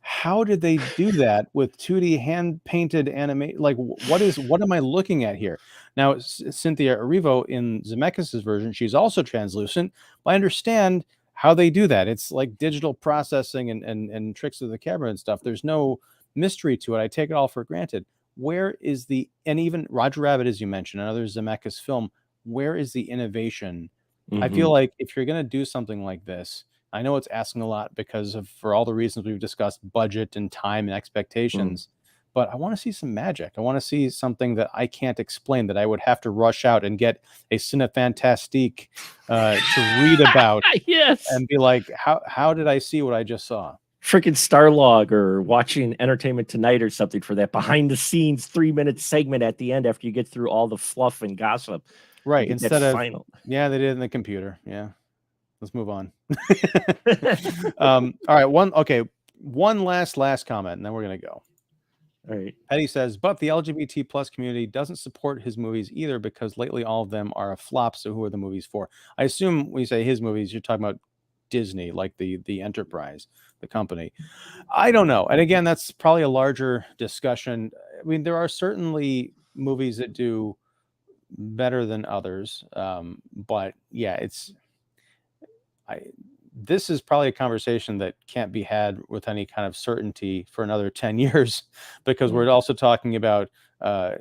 how did they do that with 2D hand painted animate? Like, what am I looking at here? Now, Cynthia Erivo in Zemeckis' version, she's also translucent. I understand how they do that. It's like digital processing and tricks of the camera and stuff. There's no mystery to it. I take it all for granted. Where is and even Roger Rabbit, as you mentioned, another Zemeckis film, where is the innovation? I feel like if you're going to do something like this, I know it's asking a lot for all the reasons we've discussed, budget and time and expectations, but I want to see some magic. I want to see something that I can't explain, that I would have to rush out and get a Cinefantastique to read about. Yes. And be like, how did I see what I just saw? Freaking Starlog, or watching Entertainment Tonight or something for that behind the scenes 3-minute segment at the end after you get through all the fluff and gossip. Right. Instead of final. Yeah, they did it in the computer. Yeah. Let's move on. All right. One last comment, and then we're going to go. All right. Eddie says, but the LGBT plus community doesn't support his movies either, because lately all of them are a flop. So who are the movies for? I assume when you say his movies, you're talking about Disney, like the enterprise, the company. I don't know. And again, that's probably a larger discussion. I mean, there are certainly movies that do better than others. But yeah, this is probably a conversation that can't be had with any kind of certainty for another 10 years, because we're also talking about,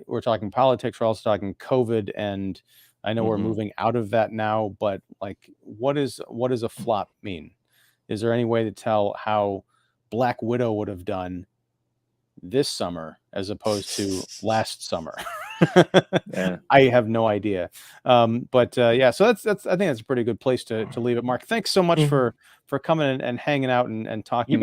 we're talking politics. We're also talking COVID. And I know we're moving out of that now, but like, what does a flop mean? Is there any way to tell how Black Widow would have done this summer as opposed to last summer? Yeah. I have no idea. But yeah, so that's I think that's a pretty good place to leave it. Mark, thanks so much for coming and hanging out and talking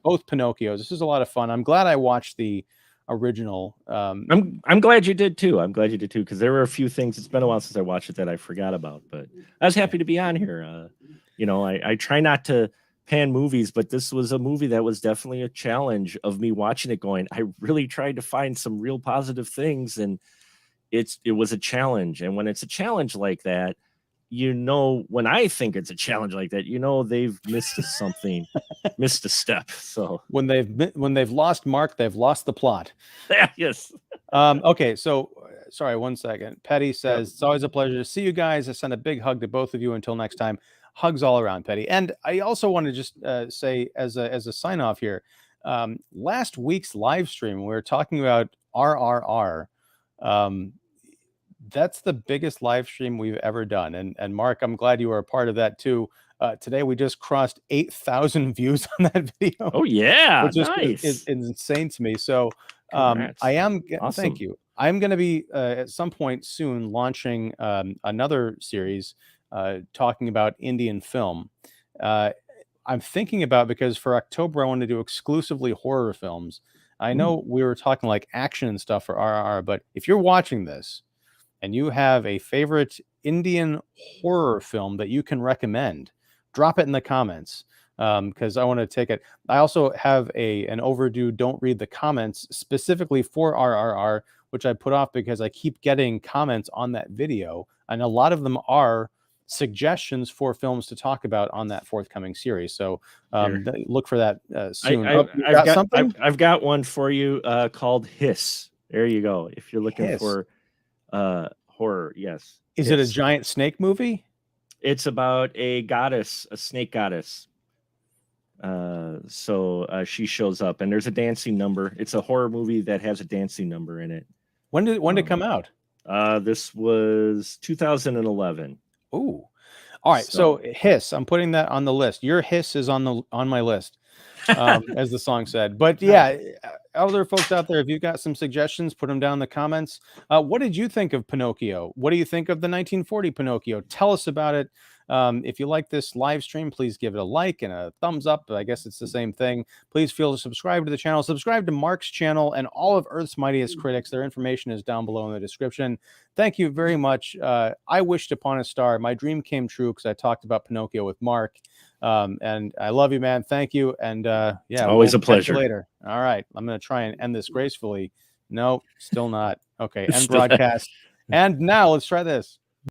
both Pinocchios. This is a lot of fun. I'm glad I watched the original. I'm glad you did too. Because there were a few things. It's been a while since I watched it that I forgot about, but I was happy to be on here. I try not to pan movies, but this was a movie that was definitely a challenge of me watching it going, I really tried to find some real positive things, and it was a challenge. And when it's a challenge like that, when I think it's a challenge like that, they've missed something, missed a step. So when they've lost Mark, they've lost the plot. Yes. Okay, so sorry, 1 second. Petty says, it's always a pleasure to see you guys. I send a big hug to both of you. Until next time, hugs all around, Petty. And I also want to just say as a sign off here, last week's live stream, we were talking about RRR. That's the biggest live stream we've ever done. And Mark, I'm glad you were a part of that too. Today we just crossed 8,000 views on that video. Oh yeah, which is insane to me. So Congrats. I am. Awesome. Thank you. I'm going to be at some point soon launching another series talking about Indian film. I'm thinking about, because for October I want to do exclusively horror films. I know we were talking like action and stuff for RRR, but if you're watching this and you have a favorite Indian horror film that you can recommend, drop it in the comments, because I want to take it. I also have an overdue don't read the comments specifically for RRR, which I put off because I keep getting comments on that video, and a lot of them are suggestions for films to talk about on that forthcoming series. So look for that soon. I've got one for you called Hiss. There you go. If you're looking for horror, yes. Is it a giant snake movie? It's about a goddess, a snake goddess. So she shows up, and there's a dancing number. It's a horror movie that has a dancing number in it. When did it come out? This was 2011. Ooh. All right. So Hiss, I'm putting that on the list. Your Hiss is on my list, as the song said. But yeah, other folks out there, if you've got some suggestions, put them down in the comments. What did you think of Pinocchio? What do you think of the 1940 Pinocchio? Tell us about it. If you like this live stream, please give it a like and a thumbs up. I guess it's the same thing. Please feel to subscribe to the channel. Subscribe to Mark's channel and all of Earth's Mightiest Critics. Their information is down below in the description. Thank you very much. I wished upon a star. My dream came true because I talked about Pinocchio with Mark. And I love you, man. Thank you. And yeah, always a pleasure. Later. All right. I'm going to try and end this gracefully. No, still not. Okay. End broadcast. And now let's try this.